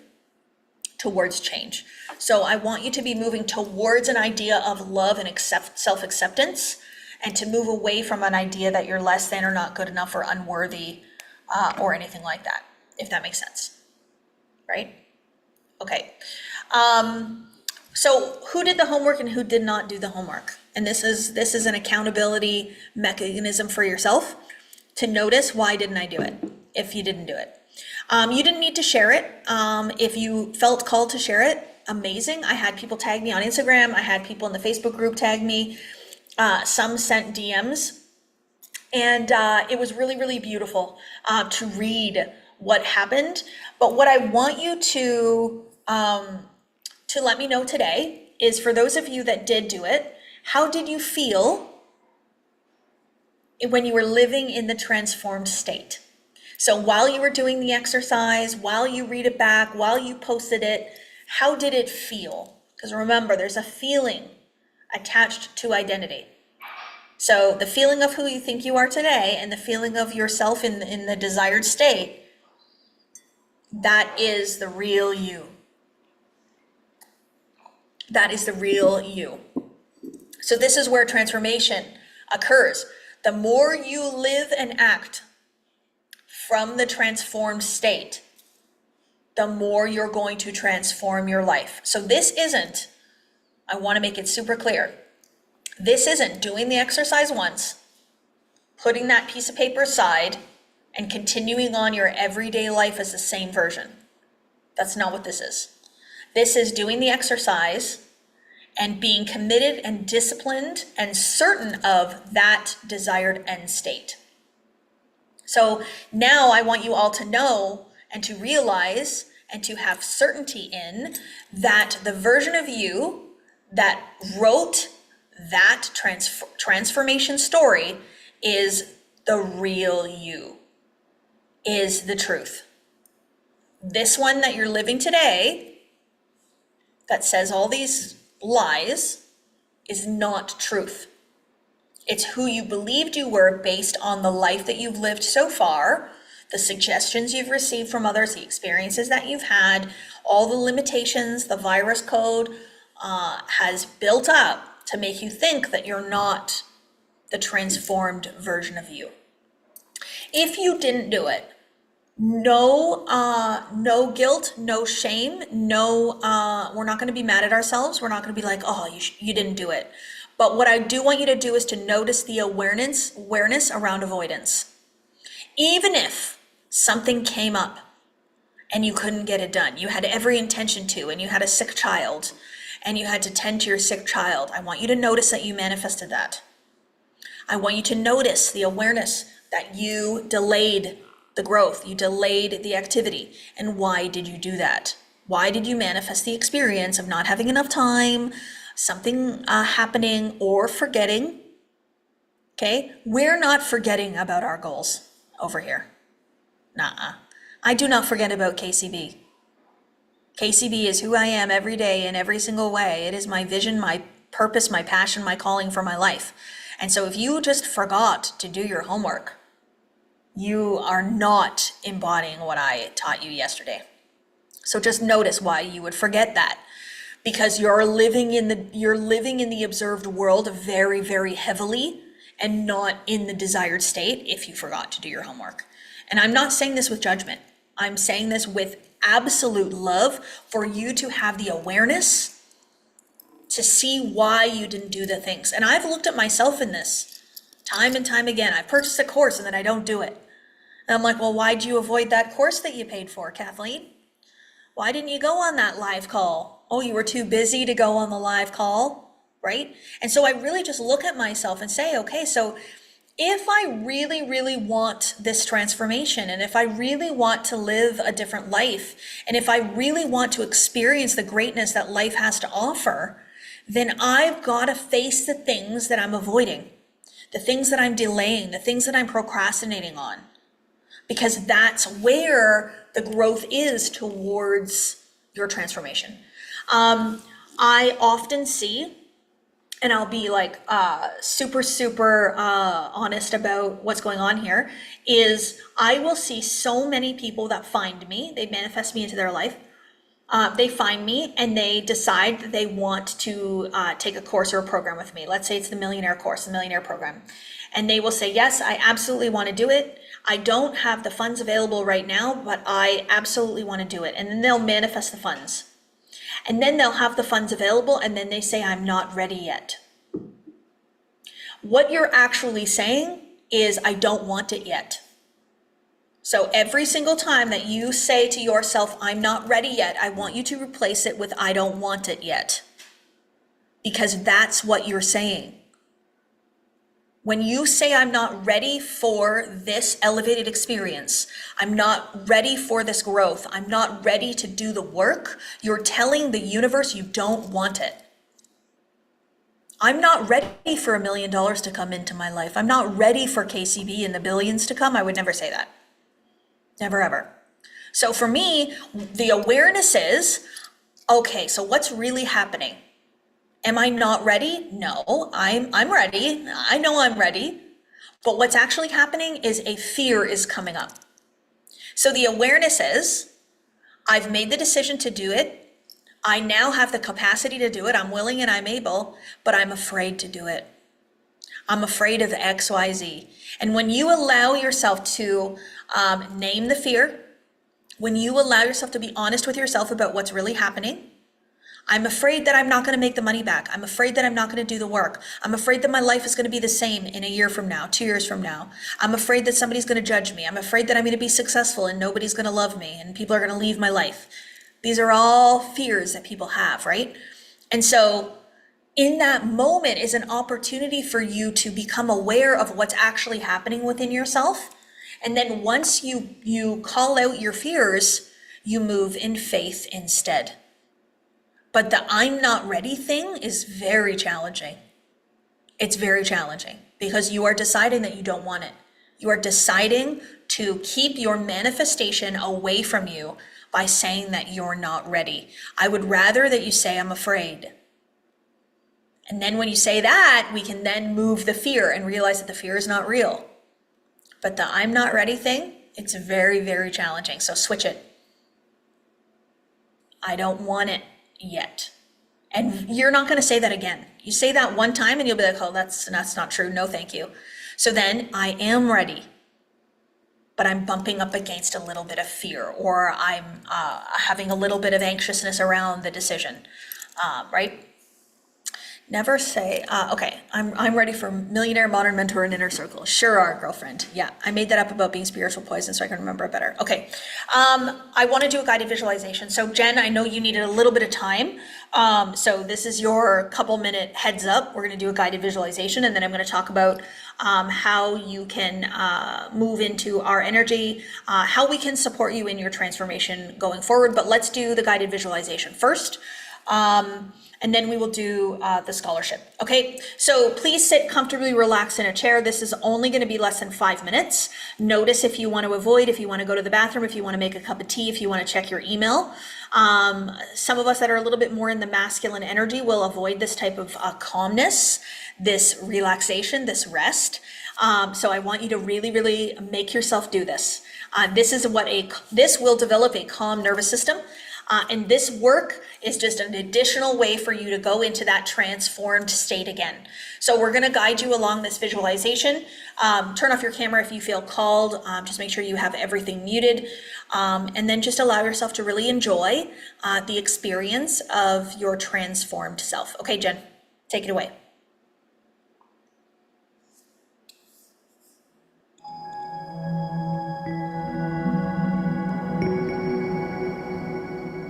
towards change. So I want you to be moving towards an idea of love and self-acceptance, and to move away from an idea that you're less than or not good enough or unworthy, or anything like that, if that makes sense, right? Okay. So who did the homework and who did not do the homework? And this is an accountability mechanism for yourself to notice, why didn't I do it if you didn't do it? You didn't need to share it. If you felt called to share it, amazing. I had people tag me on Instagram. I had people in the Facebook group tag me. Some sent DMs, and it was really, really beautiful to read what happened. But what I want you to let me know today is, for those of you that did do it, how did you feel when you were living in the transformed state? So while you were doing the exercise, while you read it back, while you posted it, how did it feel? Because remember, there's a feeling attached to identity. So the feeling of who you think you are today and the feeling of yourself in the desired state, that is the real you. That is the real you. So this is where transformation occurs. The more you live and act from the transformed state, the more you're going to transform your life. So this isn't, I want to make it super clear, this isn't doing the exercise once, putting that piece of paper aside, and continuing on your everyday life as the same version. That's not what this is. This is doing the exercise and being committed and disciplined and certain of that desired end state. So now I want you all to know and to realize and to have certainty in that the version of you that wrote that transformation story is the real you, is the truth. This one that you're living today that says all these lies is not truth. It's who you believed you were based on the life that you've lived so far, the suggestions you've received from others, the experiences that you've had, all the limitations the virus code has built up to make you think that you're not the transformed version of you. If you didn't do it, no guilt, no shame, we're not going to be mad at ourselves. We're not going to be like, oh, you didn't do it. But what I do want you to do is to notice the awareness around avoidance. Even if something came up and you couldn't get it done, you had every intention to, and you had a sick child, and you had to tend to your sick child, I want you to notice that you manifested that. I want you to notice the awareness that you delayed the growth, you delayed the activity. And why did you do that? Why did you manifest the experience of not having enough time, something happening, or forgetting? Okay, we're not forgetting about our goals over here. Nuh-uh. I do not forget about KCB. KCB is who I am every day in every single way. It is my vision, my purpose, my passion, my calling for my life. And so if you just forgot to do your homework, you are not embodying what I taught you yesterday. So just notice why you would forget that, because you're living in the observed world very, very heavily and not in the desired state if you forgot to do your homework. And I'm not saying this with judgment. I'm saying this with absolute love for you to have the awareness to see why you didn't do the things. And I've looked at myself in this time and time again. I've purchased a course and then I don't do it. And I'm like, well, why'd you avoid that course that you paid for, Kathleen? Why didn't you go on that live call? Oh, you were too busy to go on the live call, right? And so I really just look at myself and say, okay, so if I really, really want this transformation, and if I really want to live a different life, and if I really want to experience the greatness that life has to offer, then I've got to face the things that I'm avoiding, the things that I'm delaying, the things that I'm procrastinating on, because that's where the growth is towards your transformation. I often see, and I'll be like super honest about what's going on here, is I will see so many people that find me, they manifest me into their life, they find me and they decide that they want to take a course or a program with me. Let's say it's the Millionaire course, the Millionaire program. And they will say, yes, I absolutely want to do it. I don't have the funds available right now, but I absolutely want to do it. And then they'll manifest the funds. And then they'll have the funds available, and then they say, I'm not ready yet. What you're actually saying is, I don't want it yet. So every single time that you say to yourself, I'm not ready yet, I want you to replace it with, I don't want it yet. Because that's what you're saying. When you say, I'm not ready for this elevated experience, I'm not ready for this growth, I'm not ready to do the work, you're telling the universe you don't want it. I'm not ready for $1 million to come into my life. I'm not ready for KCB and the billions to come. I would never say that. Never, ever. So for me, the awareness is, okay, so what's really happening? Am I not ready? No, I'm ready. I know I'm ready. But what's actually happening is a fear is coming up. So the awareness is, I've made the decision to do it. I now have the capacity to do it. I'm willing and I'm able, but I'm afraid to do it. I'm afraid of X, Y, Z. And when you allow yourself to name the fear, when you allow yourself to be honest with yourself about what's really happening, I'm afraid that I'm not going to make the money back. I'm afraid that I'm not going to do the work. I'm afraid that my life is going to be the same in a year from now, 2 years from now. I'm afraid that somebody's going to judge me. I'm afraid that I'm going to be successful and nobody's going to love me and people are going to leave my life. These are all fears that people have, right? And so in that moment is an opportunity for you to become aware of what's actually happening within yourself. And then once you call out your fears, you move in faith instead. But the I'm not ready thing is very challenging. It's very challenging because you are deciding that you don't want it. You are deciding to keep your manifestation away from you by saying that you're not ready. I would rather that you say, I'm afraid. And then when you say that, we can then move the fear and realize that the fear is not real. But the I'm not ready thing, it's very, very challenging. So switch it. I don't want it yet. And you're not going to say that again. You say that one time and you'll be like, oh, that's not true. No, thank you. So then I am ready, but I'm bumping up against a little bit of fear, or I'm having a little bit of anxiousness around the decision, right? Never say, okay, I'm ready for millionaire, modern mentor, and inner circle. Sure are, girlfriend. Yeah, I made that up about being spiritual poison so I can remember it better. Okay, I want to do a guided visualization. So Jen, I know you needed a little bit of time. So this is your couple minute heads up. We're going to do a guided visualization, and then I'm going to talk about how you can move into our energy, how we can support you in your transformation going forward. But let's do the guided visualization first. And then we will do the scholarship. Okay, so please sit comfortably relaxed in a chair. This is only going to be less than 5 minutes. Notice if you want to avoid, if you want to go to the bathroom, if you want to make a cup of tea, if you want to check your email. Some of us that are a little bit more in the masculine energy will avoid this type of calmness, this relaxation, this rest. So I want you to really, really make yourself do this. This will develop a calm nervous system. And this work is just an additional way for you to go into that transformed state again. So we're going to guide you along this visualization. Turn off your camera if you feel called. Just make sure you have everything muted. And then just allow yourself to really enjoy the experience of your transformed self. Okay, Jen, take it away.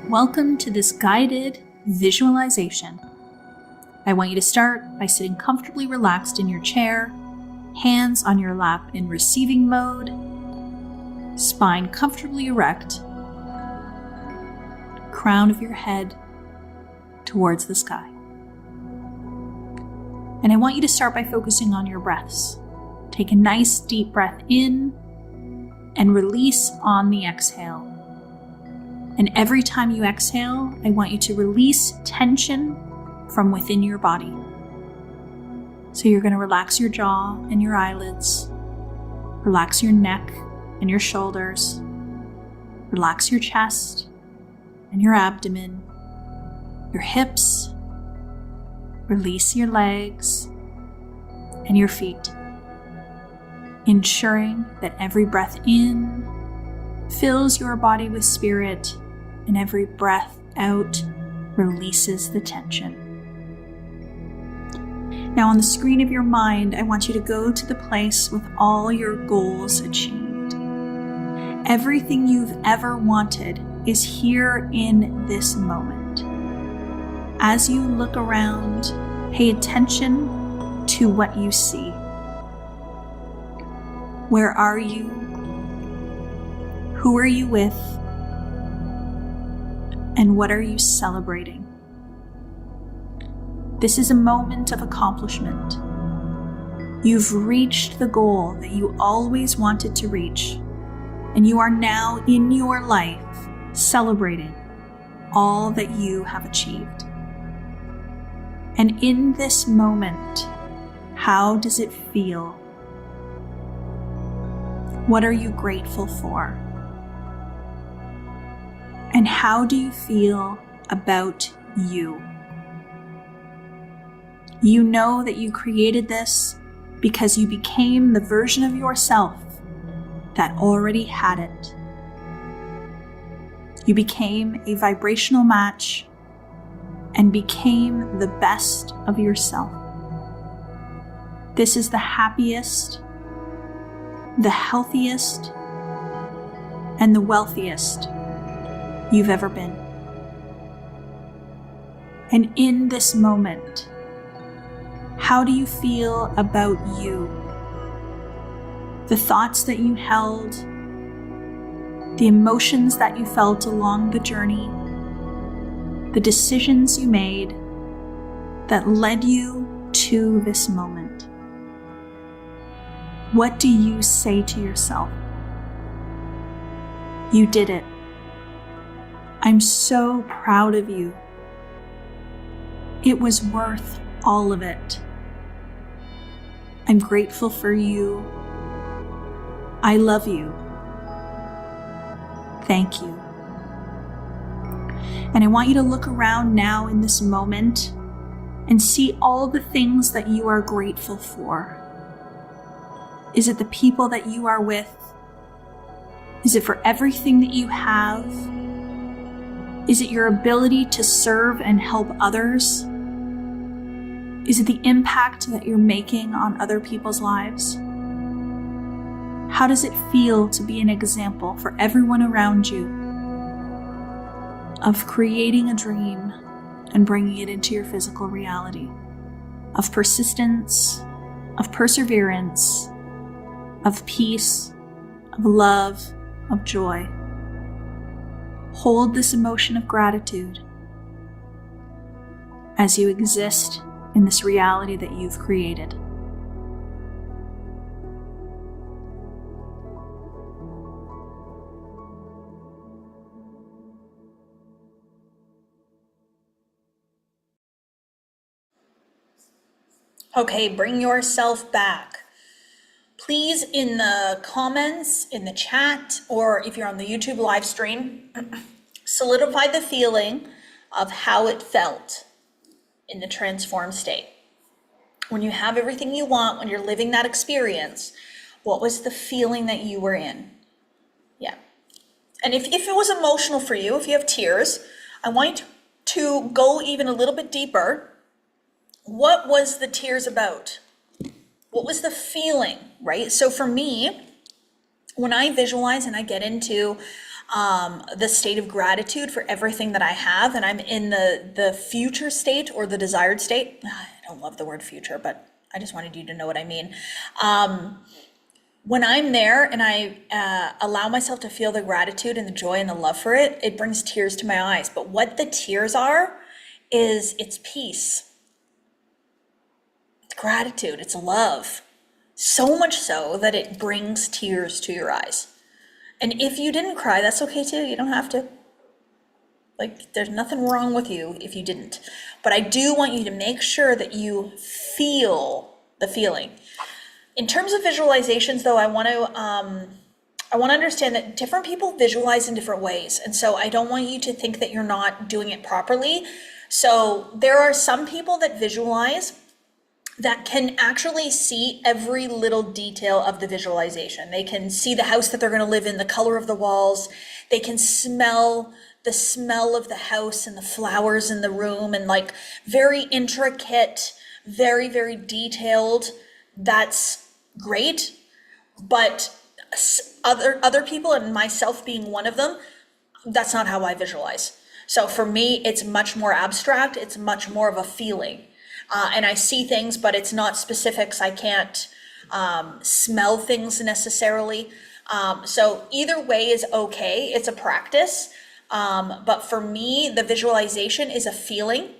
Welcome to this guided visualization. I want you to start by sitting comfortably relaxed in your chair, hands on your lap in receiving mode, spine comfortably erect, crown of your head towards the sky. And I want you to start by focusing on your breaths. Take a nice deep breath in and release on the exhale. And every time you exhale, I want you to release tension from within your body. So you're going to relax your jaw and your eyelids, relax your neck and your shoulders, relax your chest and your abdomen, your hips, release your legs and your feet, ensuring that every breath in fills your body with spirit, and every breath out releases the tension. Now on the screen of your mind, I want you to go to the place with all your goals achieved. Everything you've ever wanted is here in this moment. As you look around, pay attention to what you see. Where are you? Who are you with? And what are you celebrating? This is a moment of accomplishment. You've reached the goal that you always wanted to reach, and you are now in your life celebrating all that you have achieved. And in this moment, how does it feel? What are you grateful for? And how do you feel about you? You know that you created this because you became the version of yourself that already had it. You became a vibrational match and became the best of yourself. This is the happiest, the healthiest, and the wealthiest you've ever been. And in this moment, how do you feel about you? The thoughts that you held, the emotions that you felt along the journey, the decisions you made that led you to this moment. What do you say to yourself? You did it. I'm so proud of you. It was worth all of it. I'm grateful for you. I love you. Thank you. And I want you to look around now in this moment and see all the things that you are grateful for. Is it the people that you are with? Is it for everything that you have? Is it your ability to serve and help others? Is it the impact that you're making on other people's lives? How does it feel to be an example for everyone around you of creating a dream and bringing it into your physical reality, of persistence, of perseverance, of peace, of love, of joy? Hold this emotion of gratitude as you exist in this reality that you've created. Okay, bring yourself back. Please, in the comments, in the chat, or if you're on the YouTube live stream, solidify the feeling of how it felt in the transformed state. When you have everything you want, when you're living that experience, what was the feeling that you were in? Yeah. And if it was emotional for you, if you have tears, I want you to go even a little bit deeper. What was the tears about? What was the feeling, right? So for me, when I visualize and I get into the state of gratitude for everything that I have, and I'm in the future state or the desired state, I don't love the word future, but I just wanted you to know what I mean. When I'm there and I allow myself to feel the gratitude and the joy and the love for it, it brings tears to my eyes. But what the tears are is it's peace. It's gratitude, it's love. So much so that it brings tears to your eyes. And if you didn't cry, that's okay too. You don't have to. Like, there's nothing wrong with you if you didn't. But I do want you to make sure that you feel the feeling. In terms of visualizations, though, I want to understand that different people visualize in different ways. And so I don't want you to think that you're not doing it properly. So there are some people that visualize that can actually see every little detail of the visualization. They can see the house that they're going to live in, the color of the walls. They can smell the smell of the house and the flowers in the room, and like very intricate, very, very detailed. That's great. But other people, and myself being one of them, that's not how I visualize. So for me, it's much more abstract. It's much more of a feeling. And I see things, but it's not specifics. I can't smell things necessarily. So either way is okay. It's a practice. But for me, the visualization is a feeling.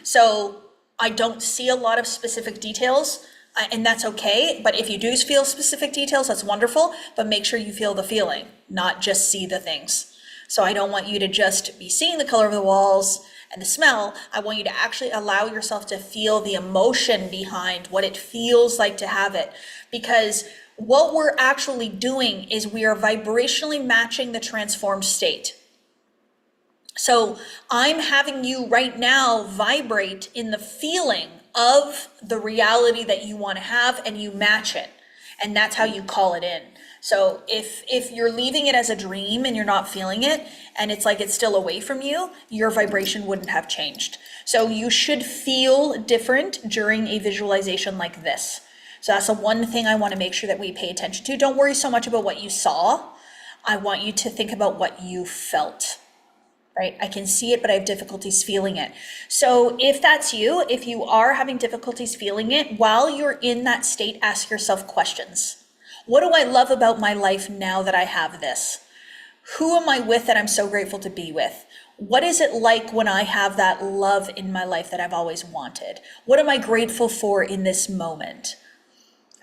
So I don't see a lot of specific details, and that's okay. But if you do feel specific details, that's wonderful. But make sure you feel the feeling, not just see the things. So I don't want you to just be seeing the color of the walls and the smell. I want you to actually allow yourself to feel the emotion behind what it feels like to have it. Because what we're actually doing is we are vibrationally matching the transformed state. So I'm having you right now vibrate in the feeling of the reality that you want to have, and you match it. And that's how you call it in. So if you're leaving it as a dream and you're not feeling it, and it's like it's still away from you, your vibration wouldn't have changed. So you should feel different during a visualization like this. So that's the one thing I want to make sure that we pay attention to. Don't worry so much about what you saw. I want you to think about what you felt, right? I can see it, but I have difficulties feeling it. So if that's you, if you are having difficulties feeling it, while you're in that state, ask yourself questions. What do I love about my life now that I have this? Who am I with that I'm so grateful to be with? What is it like when I have that love in my life that I've always wanted? What am I grateful for in this moment?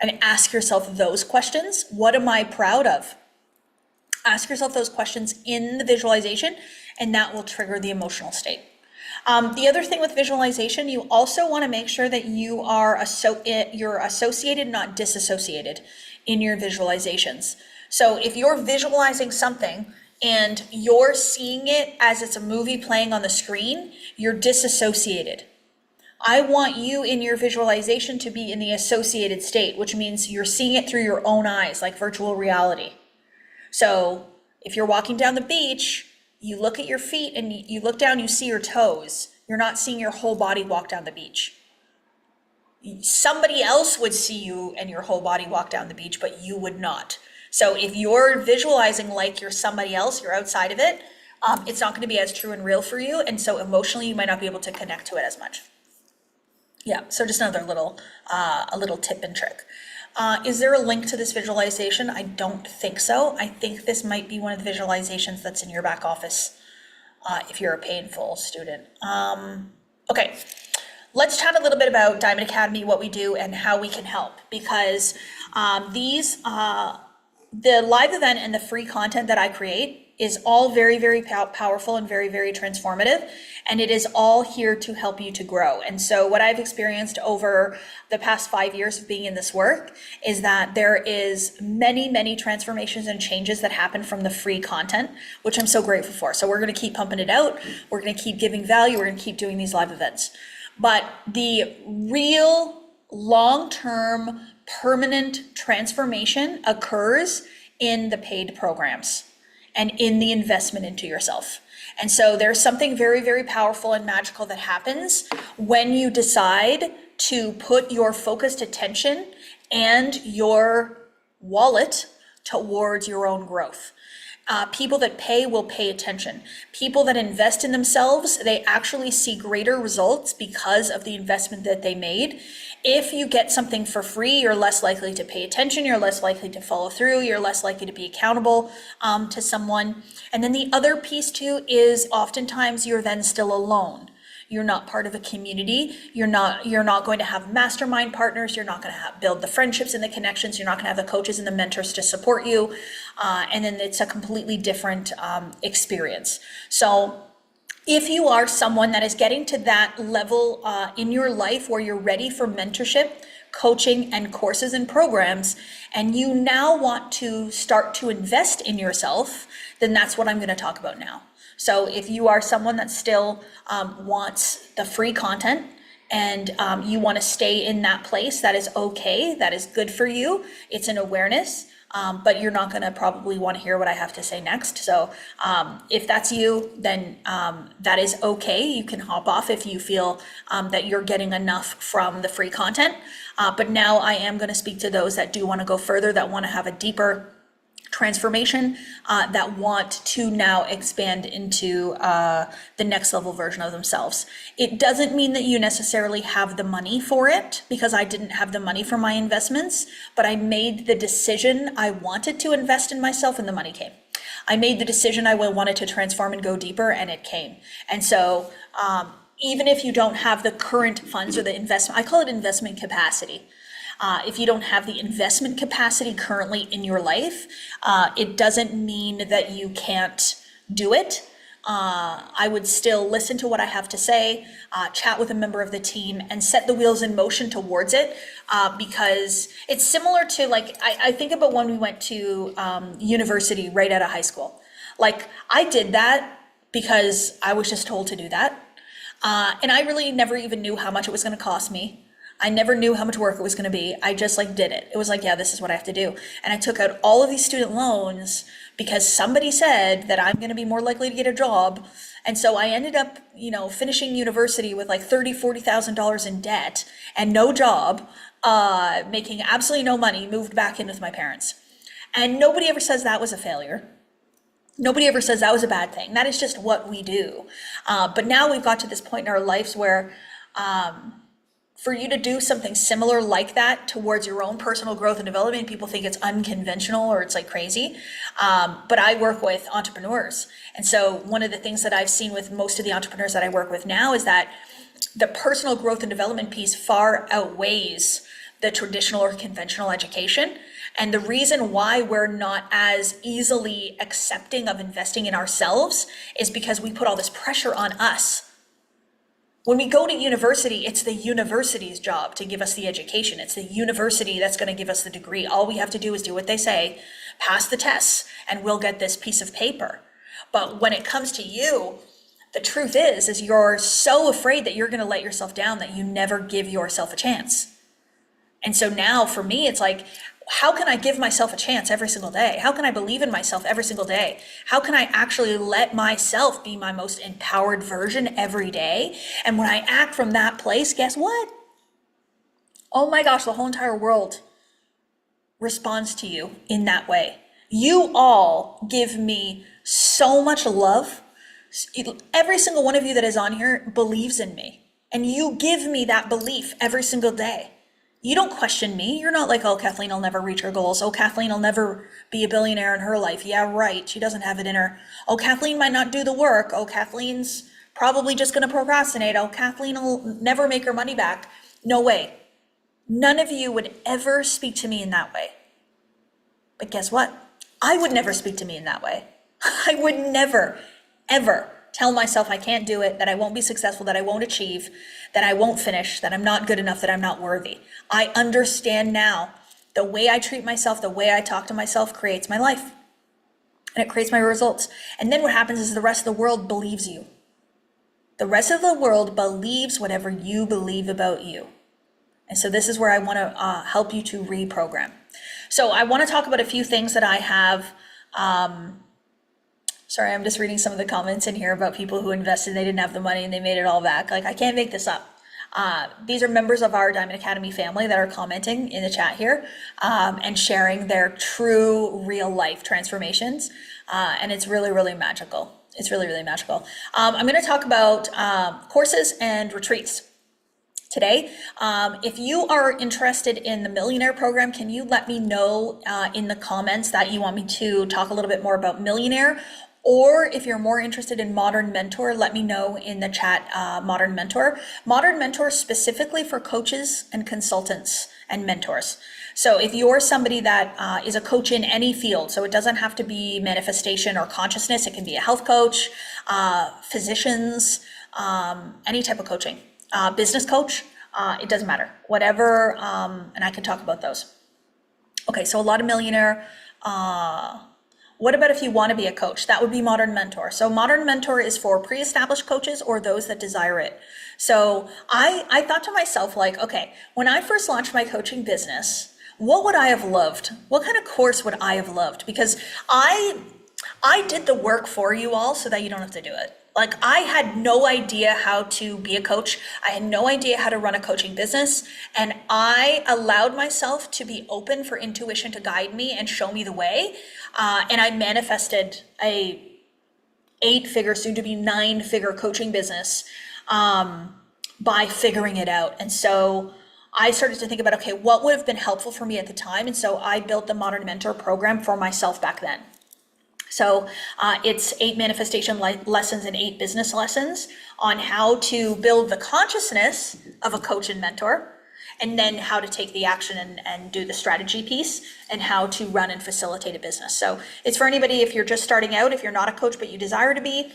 And ask yourself those questions. What am I proud of? Ask yourself those questions in the visualization, and that will trigger the emotional state. The other thing with visualization, you also want to make sure that you are you're associated, not disassociated in your visualizations. So if you're visualizing something and you're seeing it as it's a movie playing on the screen, you're disassociated. I want you in your visualization to be in the associated state, which means you're seeing it through your own eyes, like virtual reality. So if you're walking down the beach, you look at your feet and you look down, you see your toes. You're not seeing your whole body walk down the beach. Somebody else would see you and your whole body walk down the beach, but you would not. So if you're visualizing like you're somebody else, you're outside of it, it's not going to be as true and real for you. And so emotionally, you might not be able to connect to it as much. Yeah, so just another little, a little tip and trick. Is there a link to this visualization? I don't think so. I think this might be one of the visualizations that's in your back office if you're a paid full student. Okay, let's chat a little bit about Diamond Academy, what we do, and how we can help, because the live event and the free content that I create is all very, very powerful and very, very transformative. And it is all here to help you to grow. And so what I've experienced over the past 5 years of being in this work is that there is many, many transformations and changes that happen from the free content, which I'm so grateful for. So we're going to keep pumping it out. We're going to keep giving value. We're going to keep doing these live events. But the real long-term permanent transformation occurs in the paid programs and in the investment into yourself. And so there's something very, very powerful and magical that happens when you decide to put your focused attention and your wallet towards your own growth. People that pay will pay attention. People that invest in themselves, they actually see greater results because of the investment that they made. If you get something for free, you're less likely to pay attention, you're less likely to follow through, you're less likely to be accountable to someone. And then the other piece too is oftentimes you're then still alone. You're not part of a community. You're not going to have mastermind partners. You're not going to build the friendships and the connections. You're not going to have the coaches and the mentors to support you. And then it's a completely different experience. So if you are someone that is getting to that level in your life where you're ready for mentorship, coaching, and courses and programs, and you now want to start to invest in yourself, then that's what I'm going to talk about now. So if you are someone that still wants the free content and you want to stay in that place, that is okay. That is good for you. It's an awareness, but you're not going to probably want to hear what I have to say next. So if that's you, then that is okay. You can hop off if you feel that you're getting enough from the free content. But now I am going to speak to those that do want to go further, that want to have a deeper transformation, that want to now expand into the next level version of themselves. It doesn't mean that you necessarily have the money for it, because I didn't have the money for my investments, but I made the decision I wanted to invest in myself and the money came. I made the decision I wanted to transform and go deeper, and it came. And so even if you don't have the current funds or the investment, I call it investment capacity. If you don't have the investment capacity currently in your life, it doesn't mean that you can't do it. I would still listen to what I have to say, chat with a member of the team, and set the wheels in motion towards it, because it's similar to, like, I think about when we went to university right out of high school. Like, I did that because I was just told to do that. And I really never even knew how much it was going to cost me. I never knew how much work it was going to be. I just did it. It was like, yeah, this is what I have to do. And I took out all of these student loans because somebody said that I'm going to be more likely to get a job. And so I ended up, finishing university with $30,000-$40,000 in debt and no job, making absolutely no money, moved back in with my parents. And nobody ever says that was a failure. Nobody ever says that was a bad thing. That is just what we do. But now we've got to this point in our lives where, for you to do something similar like that towards your own personal growth and development, people think it's unconventional or it's crazy. But I work with entrepreneurs. And so one of the things that I've seen with most of the entrepreneurs that I work with now is that the personal growth and development piece far outweighs the traditional or conventional education. And the reason why we're not as easily accepting of investing in ourselves is because we put all this pressure on us. When we go to university, it's the university's job to give us the education. It's the university that's going to give us the degree. All we have to do is do what they say, pass the tests, and we'll get this piece of paper. But when it comes to you, the truth is you're so afraid that you're going to let yourself down that you never give yourself a chance. And so now for me, it's how can I give myself a chance every single day? How can I believe in myself every single day? How can I actually let myself be my most empowered version every day? And when I act from that place, guess what? Oh my gosh, the whole entire world responds to you in that way. You all give me so much love. Every single one of you that is on here believes in me, and you give me that belief every single day. You don't question me. You're not like, oh, Kathleen will never reach her goals. Oh, Kathleen will never be a billionaire in her life. Yeah, right. She doesn't have it in her. Oh, Kathleen might not do the work. Oh, Kathleen's probably just going to procrastinate. Oh, Kathleen will never make her money back. No way. None of you would ever speak to me in that way. But guess what? I would never speak to me in that way. I would never, ever tell myself I can't do it, that I won't be successful, that I won't achieve, that I won't finish, that I'm not good enough, that I'm not worthy. I understand now the way I treat myself, the way I talk to myself creates my life, and it creates my results. And then what happens is the rest of the world believes you. The rest of the world believes whatever you believe about you. And so this is where I want to help you to reprogram. So I want to talk about a few things that I have. Sorry, I'm just reading some of the comments in here about people who invested, they didn't have the money and they made it all back. Like, I can't make this up. These are members of our Diamond Academy family that are commenting in the chat here and sharing their true real life transformations. And it's really, really magical. It's really, really magical. I'm going to talk about courses and retreats today. If you are interested in the Millionaire Program, can you let me know in the comments that you want me to talk a little bit more about Millionaire? Or if you're more interested in Modern Mentor, let me know in the chat, Modern Mentor. Modern Mentor specifically for coaches and consultants and mentors. So if you're somebody that is a coach in any field, so it doesn't have to be manifestation or consciousness, it can be a health coach, physicians, any type of coaching, business coach, it doesn't matter, whatever, and I can talk about those. Okay, so a lot of Millionaire. What about if you want to be a coach? That would be Modern Mentor. So Modern Mentor is for pre-established coaches or those that desire it. So I thought to myself, like, okay, when I first launched my coaching business, what would I have loved? What kind of course would I have loved? Because I did the work for you all so that you don't have to do it. Like, I had no idea how to be a coach. I had no idea how to run a coaching business. And I allowed myself to be open for intuition to guide me and show me the way. And I manifested a 8-figure, soon to be 9-figure coaching business by figuring it out. And so I started to think about, okay, what would have been helpful for me at the time? And so I built the Modern Mentor program for myself back then. So it's 8 manifestation lessons and 8 business lessons on how to build the consciousness of a coach and mentor, and then how to take the action and do the strategy piece, and how to run and facilitate a business. So it's for anybody, if you're just starting out, if you're not a coach but you desire to be,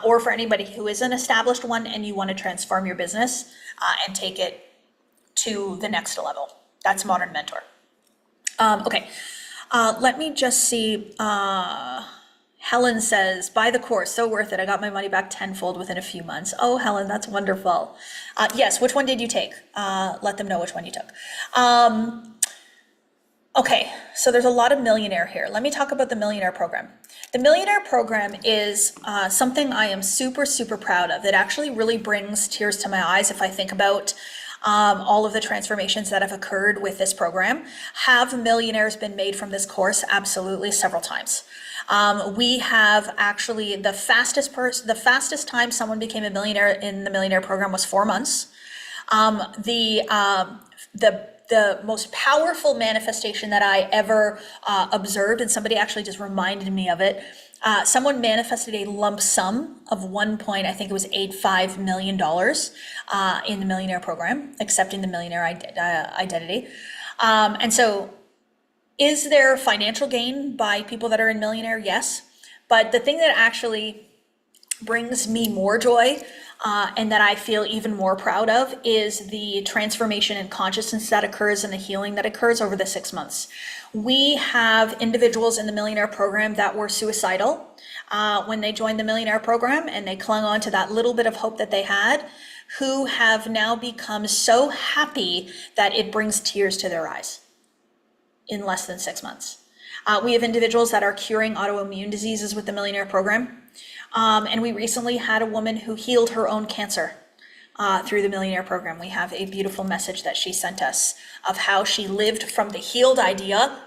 or for anybody who is an established one and you want to transform your business and take it to the next level. That's Modern Mentor. Okay. Let me just see. Helen says, buy the course, so worth it. I got my money back tenfold within a few months. Oh, Helen, that's wonderful. Yes, which one did you take? Let them know which one you took. Okay, so there's a lot of Millionaire here. Let me talk about the Millionaire Program. The Millionaire Program is something I am super, super proud of. It actually really brings tears to my eyes if I think about all of the transformations that have occurred with this program. Have millionaires been made from this course? Absolutely, several times. We have actually the fastest time someone became a millionaire in the Millionaire Program was 4 months. The most powerful manifestation that I ever observed, and somebody actually just reminded me of it. Someone manifested a lump sum of $1.85 million in the Millionaire Program, accepting the Millionaire identity. And so, is there financial gain by people that are in Millionaire? Yes. But the thing that actually brings me more joy and that I feel even more proud of is the transformation in consciousness that occurs and the healing that occurs over the 6 months. We have individuals in the Millionaire Program that were suicidal when they joined the Millionaire Program, and they clung on to that little bit of hope that they had, who have now become so happy that it brings tears to their eyes. in less than 6 months. We have individuals that are curing autoimmune diseases with the Millionaire Program. And we recently had a woman who healed her own cancer through the Millionaire Program. We have a beautiful message that she sent us of how she lived from the healed idea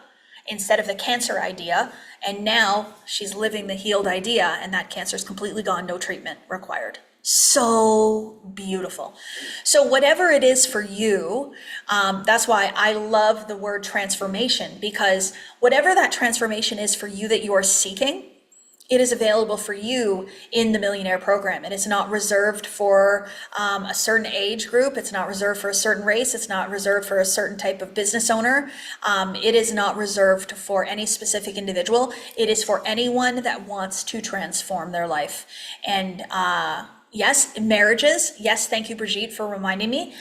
instead of the cancer idea. And now she's living the healed idea, and that cancer is completely gone, no treatment required. So beautiful. So whatever it is for you, that's why I love the word transformation, because whatever that transformation is for you that you are seeking, it is available for you in the Millionaire Program. It is not reserved for a certain age group. It's not reserved for a certain race. It's not reserved for a certain type of business owner. It is not reserved for any specific individual. It is for anyone that wants to transform their life. And yes, marriages. Yes, thank you, Brigitte, for reminding me.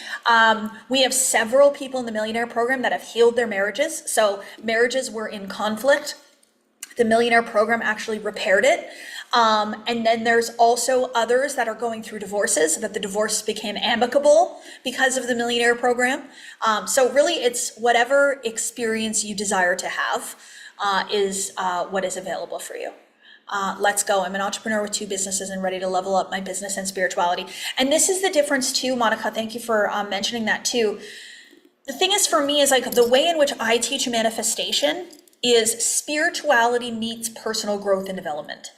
We have several people in the Millionaire Program that have healed their marriages. So marriages were in conflict. The Millionaire Program actually repaired it. And then there's also others that are going through divorces, that the divorce became amicable because of the Millionaire Program. So really it's whatever experience you desire to have is what is available for you. Let's go. I'm an entrepreneur with 2 businesses and ready to level up my business and spirituality. And this is the difference too, Monica. Thank you for mentioning that too. The thing is, for me, is like the way in which I teach manifestation is spirituality meets personal growth and development.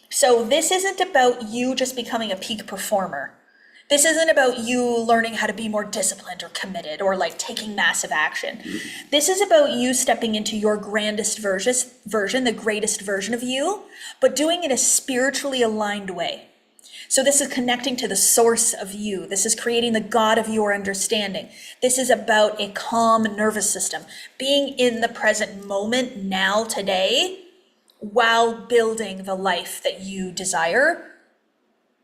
So this isn't about you just becoming a peak performer. This isn't about you learning how to be more disciplined or committed or like taking massive action. This is about you stepping into your grandest version, the greatest version of you, but doing it in a spiritually aligned way. So this is connecting to the source of you. This is creating the God of your understanding. This is about a calm nervous system, being in the present moment now, today, while building the life that you desire,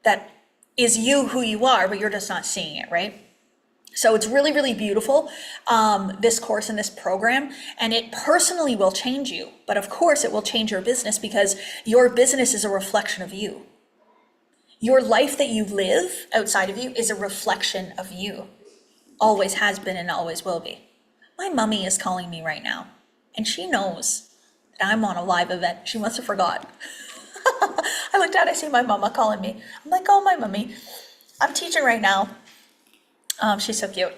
that is you who you are, but you're just not seeing it, right? So it's really, really beautiful, this course and this program, and it personally will change you. But of course it will change your business, because your business is a reflection of you. Your life that you live outside of you is a reflection of you. Always has been and always will be. My mummy is calling me right now, and she knows that I'm on a live event. She must have forgot. I looked out, I see my mama calling me. I'm like, oh, my mummy, I'm teaching right now. She's so cute.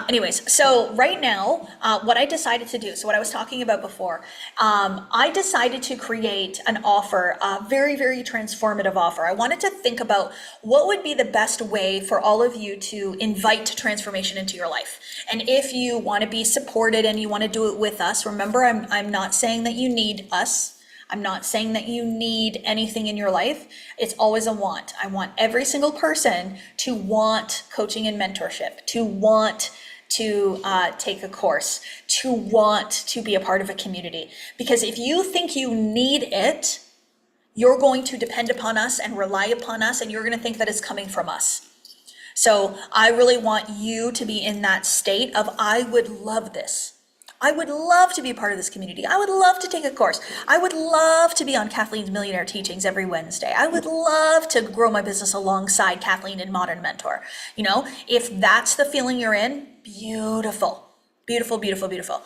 Anyways, so right now, what I decided to do, so what I was talking about before, I decided to create an offer, a very, very transformative offer. I wanted to think about what would be the best way for all of you to invite transformation into your life. And if you want to be supported and you want to do it with us, remember, I'm not saying that you need us. I'm not saying that you need anything in your life. It's always a want. I want every single person to want coaching and mentorship, to want to take a course, to want to be a part of a community. Because if you think you need it, you're going to depend upon us and rely upon us, and you're going to think that it's coming from us. So I really want you to be in that state of, I would love this. I would love to be a part of this community. I would love to take a course. I would love to be on Kathleen's Millionaire Teachings every Wednesday. I would love to grow my business alongside Kathleen in Modern Mentor. You know, if that's the feeling you're in, beautiful. Beautiful, beautiful, beautiful.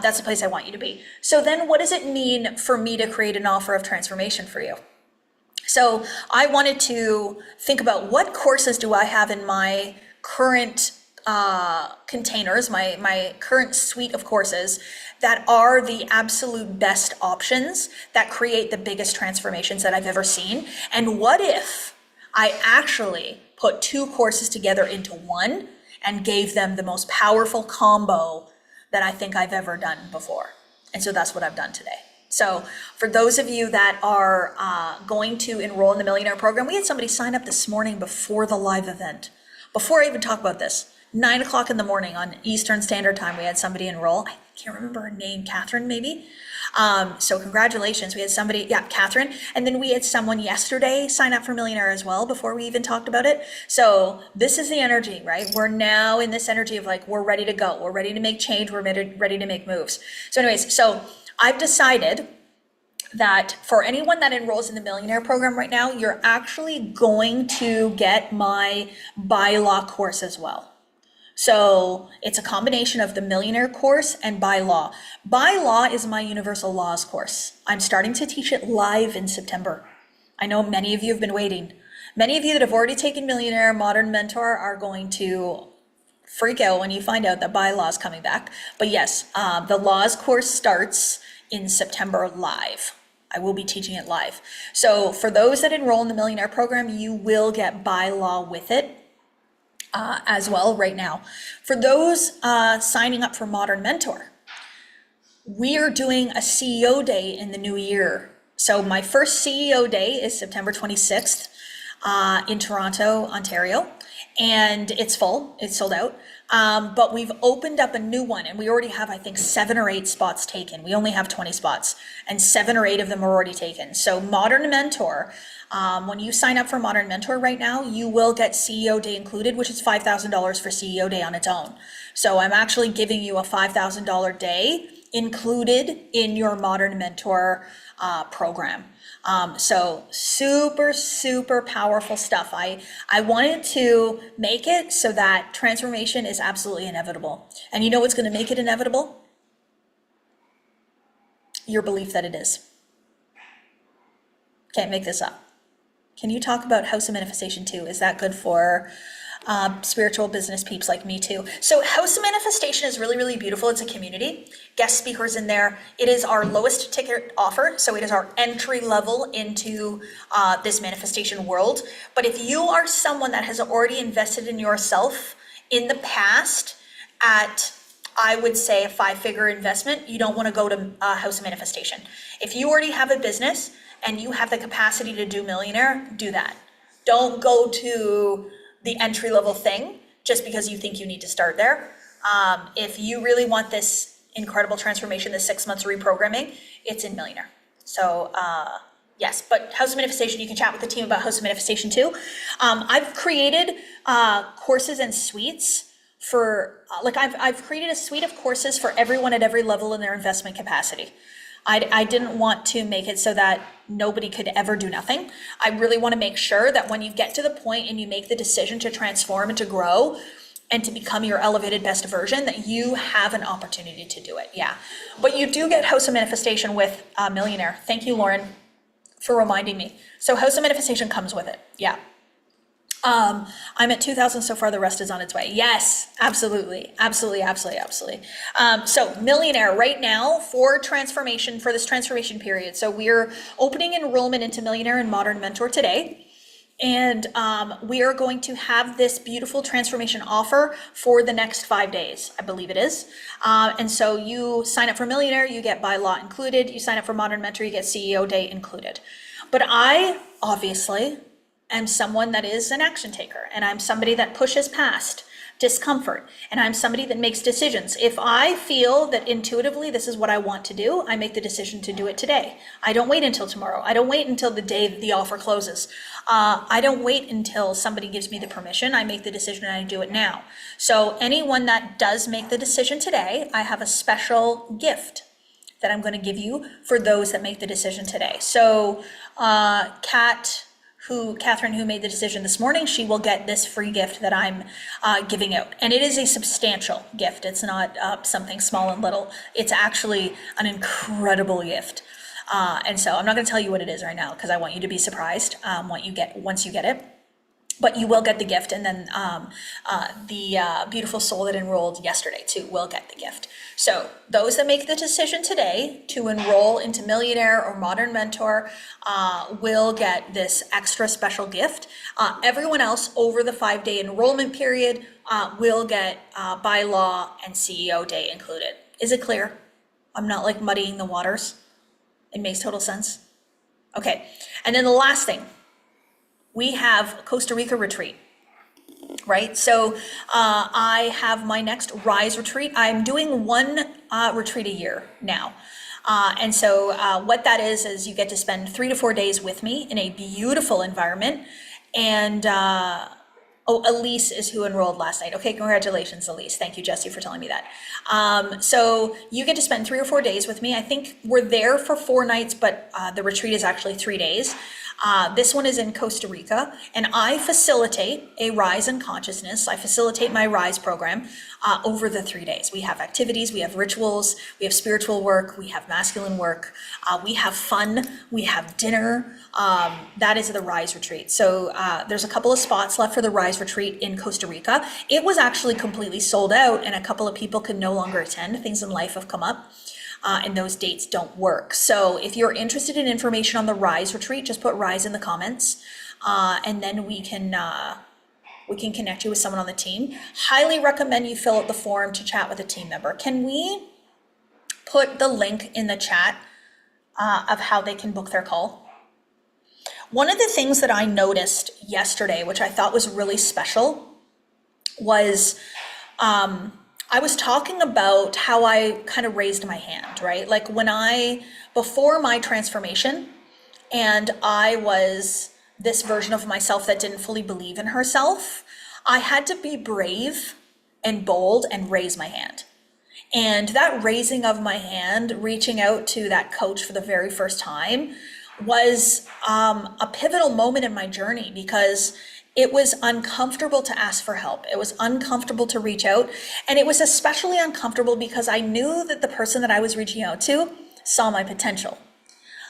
That's the place I want you to be. So then what does it mean for me to create an offer of transformation for you? So I wanted to think about, what courses do I have in my current containers, my current suite of courses that are the absolute best options that create the biggest transformations that I've ever seen. And what if I actually put 2 courses together into one and gave them the most powerful combo that I think I've ever done before? And so that's what I've done today. So for those of you that are going to enroll in the Millionaire Program, we had somebody sign up this morning before the live event, before I even talk about this. 9 o'clock in the morning on Eastern Standard Time, we had somebody enroll. I can't remember her name, Catherine maybe. So congratulations, we had somebody, yeah, Catherine. And then we had someone yesterday sign up for Millionaire as well before we even talked about it. So this is the energy, right? We're now in this energy of like, we're ready to go. We're ready to make change. We're ready to make moves. So anyways, so I've decided that for anyone that enrolls in the Millionaire Program right now, you're actually going to get my bylaw course as well. So it's a combination of the Millionaire course and By Law. By Law is my universal laws course. I'm starting to teach it live in September. I know many of you have been waiting. Many of you that have already taken Millionaire, Modern Mentor are going to freak out when you find out that By Law is coming back. But yes, the laws course starts in September live. I will be teaching it live. So for those that enroll in the Millionaire program, you will get By Law with it as well right now. For those signing up for Modern Mentor, we are doing a CEO day in the new year. So my first CEO day is September 26th in Toronto, Ontario, and it's full, it's sold out. But we've opened up a new one, and we already have, I think, 7 or 8 spots taken. We only have 20 spots, and 7 or 8 of them are already taken. So Modern Mentor, when you sign up for Modern Mentor right now, you will get CEO Day included, which is $5,000 for CEO Day on its own. So I'm actually giving you a $5,000 day included in your Modern Mentor program. So super, super powerful stuff. I wanted to make it so that transformation is absolutely inevitable. And you know what's going to make it inevitable? Your belief that it is. Can't make this up. Can you talk about House of Manifestation too? Is that good for spiritual business peeps like me too? So House of Manifestation is really, really beautiful. It's a community, guest speakers in there. It is our lowest ticket offer. So it is our entry level into this manifestation world. But if you are someone that has already invested in yourself in the past at, I would say, a 5-figure investment, you don't want to go to House of Manifestation. If you already have a business and you have the capacity to do Millionaire, do that. Don't go to the entry level thing just because you think you need to start there. If you really want this incredible transformation, the 6 months reprogramming, it's in Millionaire. So yes, but House of Manifestation, you can chat with the team about House of Manifestation too. I've created courses and suites for, I've created a suite of courses for everyone at every level in their investment capacity. I didn't want to make it so that nobody could ever do nothing. I really want to make sure that when you get to the point and you make the decision to transform and to grow and to become your elevated best version, that you have an opportunity to do it. Yeah, but you do get House of Manifestation with Millionaire. Thank you, Lauren, for reminding me. So House of Manifestation comes with it. Yeah. I'm at 2,000 so far, the rest is on its way. Yes, absolutely, absolutely, absolutely, absolutely. So Millionaire right now for transformation, for this transformation period. So we're opening enrollment into Millionaire and Modern Mentor today. And we are going to have this beautiful transformation offer for the next 5 days, I believe it is. And so you sign up for Millionaire, you get By Law included. You sign up for Modern Mentor, you get CEO Day included. But I obviously am someone that is an action taker, and I'm somebody that pushes past discomfort, and I'm somebody that makes decisions. If I feel that intuitively this is what I want to do, I make the decision to do it today. I don't wait until tomorrow. I don't wait until the day that the offer closes. I don't wait until somebody gives me the permission. I make the decision and I do it now. So anyone that does make the decision today, I have a special gift that I'm going to give you for those that make the decision today. So Catherine, who made the decision this morning, she will get this free gift that I'm giving out. And it is a substantial gift. It's not something small and little. It's actually an incredible gift. And so I'm not going to tell you what it is right now because I want you to be surprised once you get it. But you will get the gift, and then the beautiful soul that enrolled yesterday too will get the gift. So those that make the decision today to enroll into Millionaire or Modern Mentor will get this extra special gift. Everyone else over the 5-day enrollment period will get By Law and CEO Day included. Is it clear? I'm not like muddying the waters. It makes total sense. Okay, and then the last thing. We have Costa Rica retreat, right? So I have my next Rise retreat. I'm doing one retreat a year now. And so what that is you get to spend 3 to 4 days with me in a beautiful environment. And Elise is who enrolled last night. Okay, congratulations, Elise. Thank you, Jesse, for telling me that. So you get to spend 3 or 4 days with me. I think we're there for 4 nights, but the retreat is actually 3 days. This one is in Costa Rica, and I facilitate a rise in consciousness. I facilitate my rise program over the 3 days. We have activities, we have rituals, we have spiritual work, we have masculine work, we have fun, we have dinner. That is the rise retreat. So there's a couple of spots left for the rise retreat in Costa Rica. It was actually completely sold out, and a couple of people could no longer attend. Things in life have come up. And those dates don't work. So if you're interested in information on the Rise retreat, just put Rise in the comments, and then we can connect you with someone on the team. Highly recommend you fill out the form to chat with a team member. Can we put the link in the chat of how they can book their call? One of the things that I noticed yesterday, which I thought was really special, was I was talking about how I kind of raised my hand, right? Like before my transformation, and I was this version of myself that didn't fully believe in herself, I had to be brave and bold and raise my hand. And that raising of my hand, reaching out to that coach for the very first time, was a pivotal moment in my journey, because it was uncomfortable to ask for help. It was uncomfortable to reach out. And it was especially uncomfortable because I knew that the person that I was reaching out to saw my potential.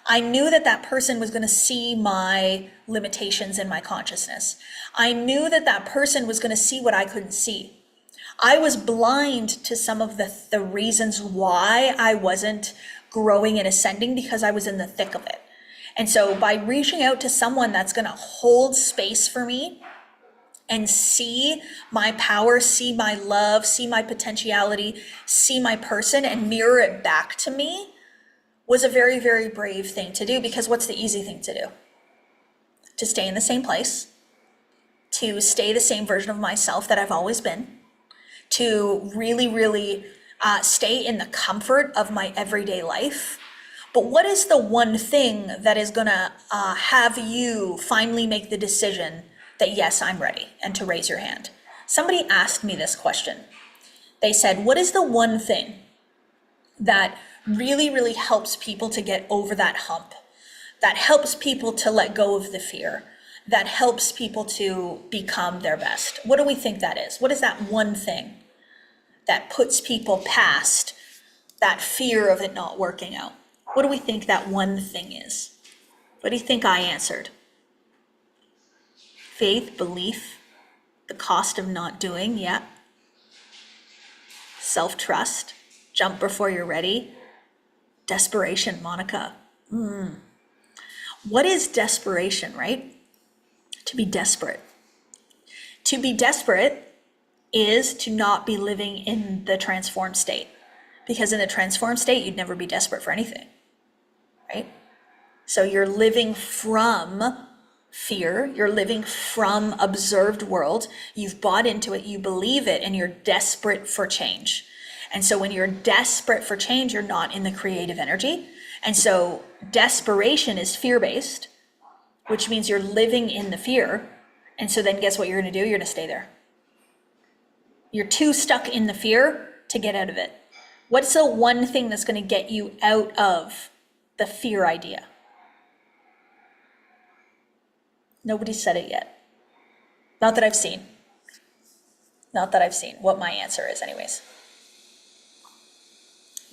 I knew that that person was going to see my limitations in my consciousness. I knew that that person was going to see what I couldn't see. I was blind to some of the reasons why I wasn't growing and ascending, because I was in the thick of it. And so by reaching out to someone that's going to hold space for me and see my power, see my love, see my potentiality, see my person, and mirror it back to me, was a very, very brave thing to do. Because what's the easy thing to do? To stay in the same place, to stay the same version of myself that I've always been, to really, really stay in the comfort of my everyday life. But what is the one thing that is going to have you finally make the decision that, yes, I'm ready, and to raise your hand? Somebody asked me this question. They said, what is the one thing that really, really helps people to get over that hump, that helps people to let go of the fear, that helps people to become their best? What do we think that is? What is that one thing that puts people past that fear of it not working out? What do we think that one thing is? What do you think I answered? Faith, belief, the cost of not doing, yeah. Self-trust, jump before you're ready. Desperation, Monica. What is desperation, right? To be desperate. To be desperate is to not be living in the transformed state. Because in the transformed state, you'd never be desperate for anything. Right? So you're living from fear, you're living from observed world, you've bought into it, you believe it, and you're desperate for change. And so when you're desperate for change, you're not in the creative energy. And so desperation is fear-based, which means you're living in the fear. And so then guess what you're going to do? You're going to stay there. You're too stuck in the fear to get out of it. What's the one thing that's going to get you out of the fear idea? Nobody said it yet. Not that I've seen. Not that I've seen what my answer is anyways.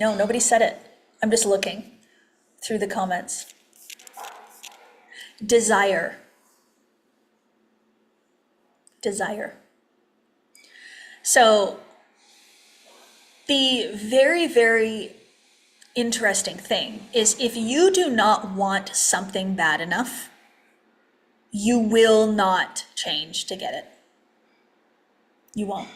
No, nobody said it. I'm just looking through the comments. Desire. Desire. So the very, very interesting thing is, if you do not want something bad enough, you will not change to get it. You won't.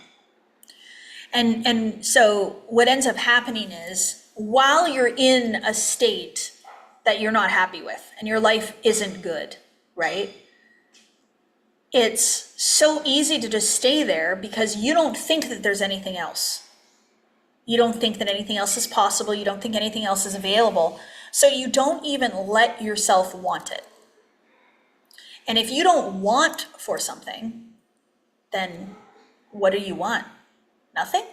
And so what ends up happening is, while you're in a state that you're not happy with and your life isn't good, right? It's so easy to just stay there because you don't think that there's anything else. You don't think that anything else is possible. You don't think anything else is available. So you don't even let yourself want it. And if you don't want for something, then what do you want? Nothing?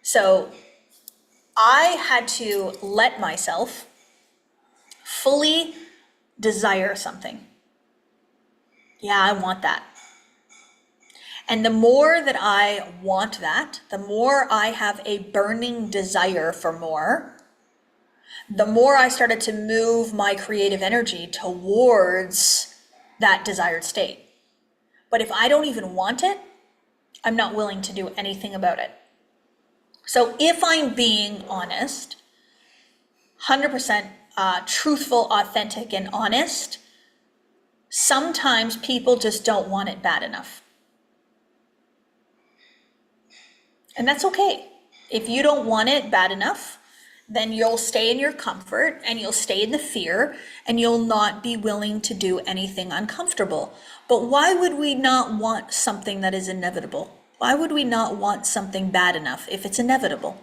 So I had to let myself fully desire something. Yeah, I want that. And the more that I want that, the more I have a burning desire for more, the more I started to move my creative energy towards that desired state. But if I don't even want it, I'm not willing to do anything about it. So if I'm being honest, 100% truthful, authentic, and honest, sometimes people just don't want it bad enough. And that's okay. If you don't want it bad enough, then you'll stay in your comfort and you'll stay in the fear and you'll not be willing to do anything uncomfortable. But why would we not want something that is inevitable? Why would we not want something bad enough if it's inevitable?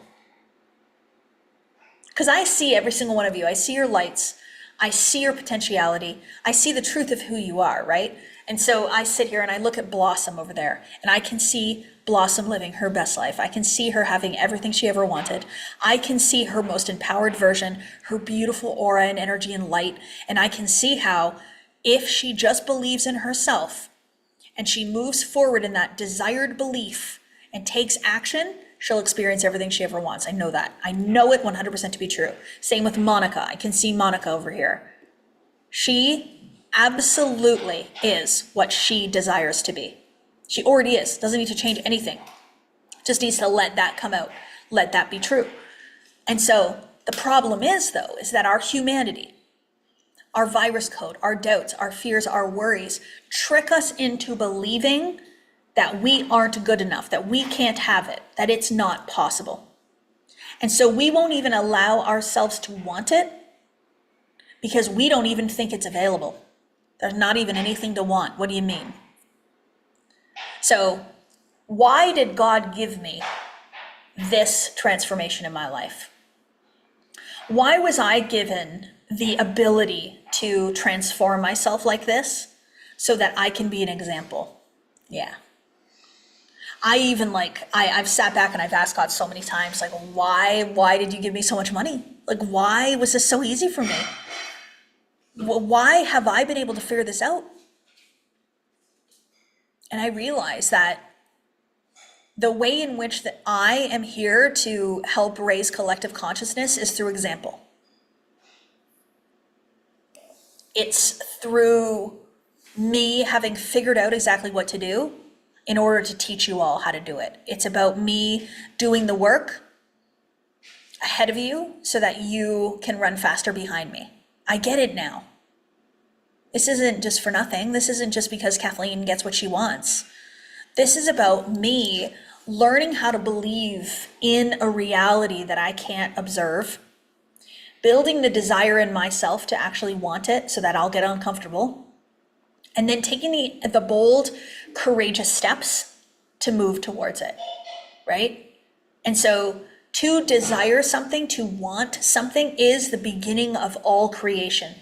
Because I see every single one of you. I see your lights. I see your potentiality. I see the truth of who you are, right? And so I sit here and I look at Blossom over there and I can see Blossom living her best life. I can see her having everything she ever wanted. I can see her most empowered version, her beautiful aura and energy and light. And I can see how if she just believes in herself and she moves forward in that desired belief and takes action, she'll experience everything she ever wants. I know that. I know it 100% to be true. Same with Monica. I can see Monica over here. She absolutely is what she desires to be. She already is. Doesn't need to change anything. Just needs to let that come out. Let that be true. And so the problem is, though, is that our humanity, our virus code, our doubts, our fears, our worries trick us into believing that we aren't good enough, that we can't have it, that it's not possible. And so we won't even allow ourselves to want it because we don't even think it's available. There's not even anything to want. What do you mean? So why did God give me this transformation in my life? Why was I given the ability to transform myself like this so that I can be an example? Yeah. I even I've sat back and I've asked God so many times, why did you give me so much money? Why was this so easy for me? Why have I been able to figure this out? And I realized that the way in which that I am here to help raise collective consciousness is through example. It's through me having figured out exactly what to do in order to teach you all how to do it. It's about me doing the work ahead of you so that you can run faster behind me. I get it now. This isn't just for nothing. This isn't just because Kathleen gets what she wants. This is about me learning how to believe in a reality that I can't observe, building the desire in myself to actually want it so that I'll get uncomfortable, and then taking the bold, courageous steps to move towards it, right? And so to desire something, to want something is the beginning of all creation.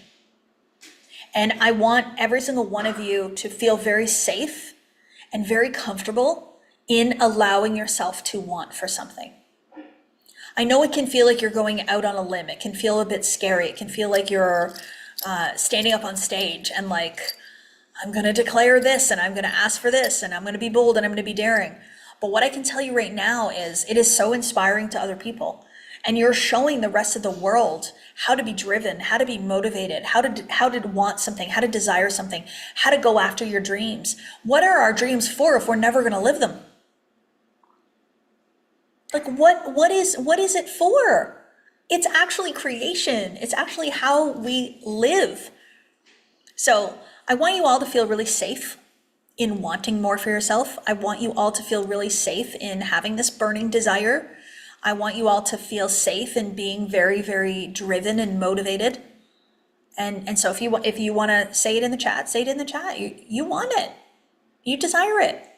And I want every single one of you to feel very safe and very comfortable in allowing yourself to want for something. I know it can feel like you're going out on a limb. It can feel a bit scary. It can feel like you're standing up on stage and I'm going to declare this and I'm going to ask for this and I'm going to be bold and I'm going to be daring. But what I can tell you right now is it is so inspiring to other people. And you're showing the rest of the world how to be driven, how to be motivated, how to want something, how to desire something, how to go after your dreams. What are our dreams for if we're never going to live them? What is it for? It's actually creation. It's actually how we live. So I want you all to feel really safe in wanting more for yourself. I want you all to feel really safe in having this burning desire. I want you all to feel safe in being very, very driven and motivated. And so if you want to say it in the chat, say it in the chat. You want it. You desire it.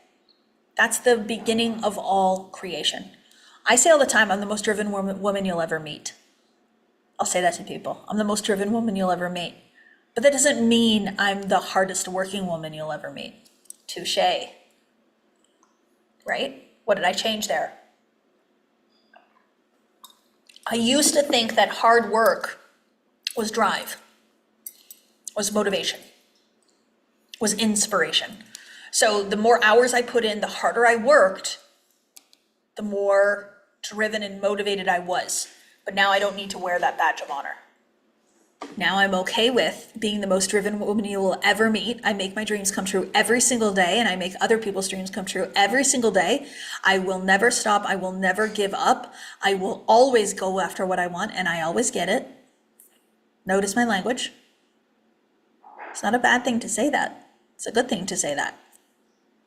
That's the beginning of all creation. I say all the time, I'm the most driven woman you'll ever meet. I'll say that to people. I'm the most driven woman you'll ever meet. But that doesn't mean I'm the hardest working woman you'll ever meet. Touche. Right? What did I change there? I used to think that hard work was drive. was motivation, was inspiration. So the more hours I put in, the harder I worked, the more driven and motivated I was. But now I don't need to wear that badge of honor. Now I'm okay with being the most driven woman you will ever meet. I make my dreams come true every single day, and I make other people's dreams come true every single day. I will never stop. I will never give up. I will always go after what I want, and I always get it. Notice my language. It's not a bad thing to say that. It's a good thing to say that.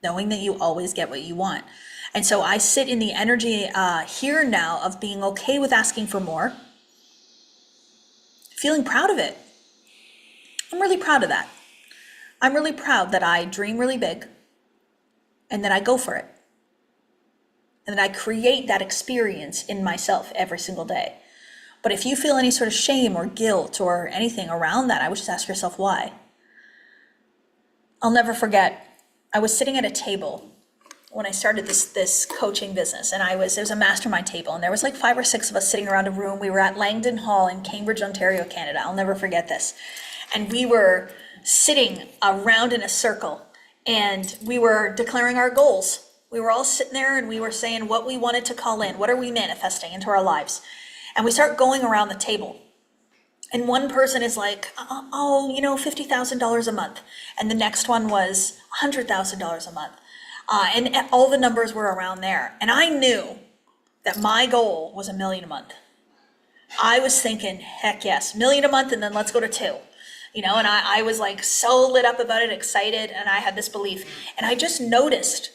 Knowing that you always get what you want. And so I sit in the energy here now of being okay with asking for more, feeling proud of it. I'm really proud of that. I'm really proud that I dream really big and that I go for it. And that I create that experience in myself every single day. But if you feel any sort of shame or guilt or anything around that, I would just ask yourself why. I'll never forget, I was sitting at a table when I started this coaching business, and it was a mastermind table, and there was like 5 or 6 of us sitting around a room. We were at Langdon Hall in Cambridge, Ontario, Canada. I'll never forget this. And we were sitting around in a circle, and we were declaring our goals. We were all sitting there, and we were saying what we wanted to call in. What are we manifesting into our lives? And we start going around the table. And one person is like, $50,000 a month. And the next one was $100,000 a month. And all the numbers were around there. And I knew that my goal was $1 million a month. I was thinking, heck yes, $1 million a month, and then let's go to 2. And I was like so lit up about it, excited, and I had this belief. And I just noticed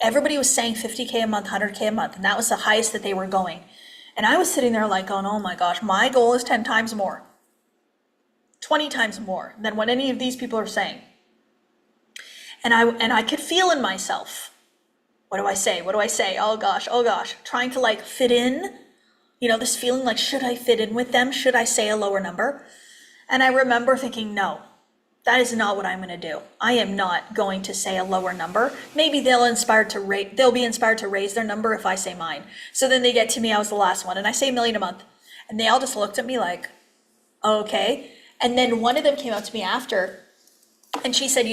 everybody was saying 50K a month, 100K a month, and that was the highest that they were going. And I was sitting there like going, oh my gosh, my goal is 10 times more, 20 times more than what any of these people are saying. And I could feel in myself, what do I say? What do I say? Oh gosh, trying to like fit in, this feeling like, should I fit in with them? Should I say a lower number? And I remember thinking, no, that is not what I'm going to do. I am not going to say a lower number. Maybe they'll be inspired to raise their number if I say mine. So then they get to me, I was the last one, and I say $1 million a month. And they all just looked at me like, okay. And then one of them came up to me after, and she said,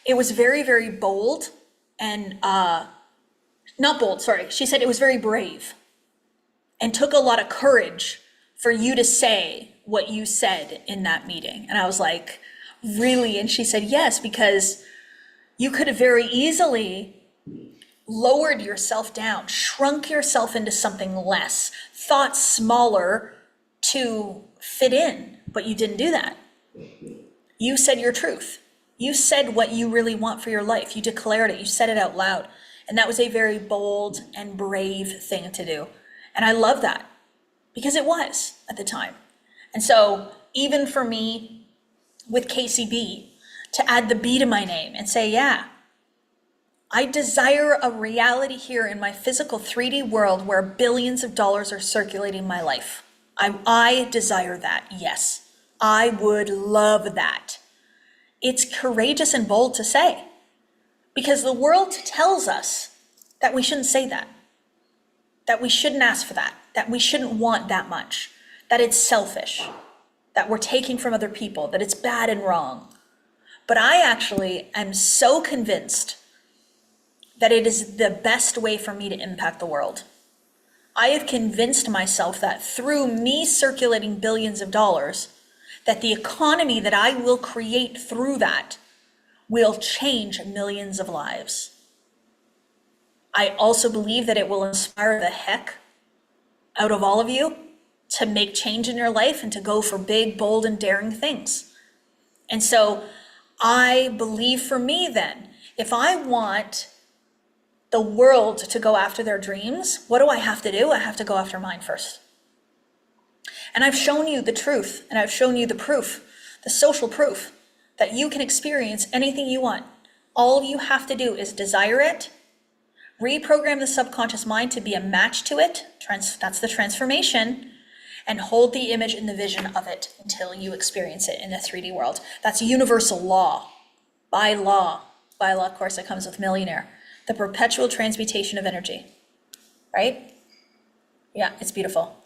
it was very, very bold and, not bold, sorry. She said it was very brave and took a lot of courage for you to say what you said in that meeting. And I was like, really? And she said, yes, because you could have very easily lowered yourself down, shrunk yourself into something less, thought smaller to fit in, but you didn't do that. You said your truth. You said what you really want for your life. You declared it. You said it out loud. And that was a very bold and brave thing to do. And I love that because it was at the time. And so even for me with KCB, to add the B to my name and say, yeah, I desire a reality here in my physical 3D world where billions of dollars are circulating my life. I desire that. Yes, I would love that. It's courageous and bold to say because the world tells us that we shouldn't say that we shouldn't ask for that we shouldn't want that much, that it's selfish, that we're taking from other people, that it's bad and wrong. But I actually am so convinced that it is the best way for me to impact the world. I have convinced myself that through me circulating billions of dollars, that the economy that I will create through that will change millions of lives. I also believe that it will inspire the heck out of all of you to make change in your life and to go for big, bold, and daring things. And so I believe for me then, if I want the world to go after their dreams, what do I have to do? I have to go after mine first. And I've shown you the truth, and I've shown you the proof, the social proof, that you can experience anything you want. All you have to do is desire it, reprogram the subconscious mind to be a match to it, that's the transformation, and hold the image and the vision of it until you experience it in the 3D world. That's universal law. By law, of course, it comes with millionaire. The perpetual transmutation of energy, right? Yeah, it's beautiful.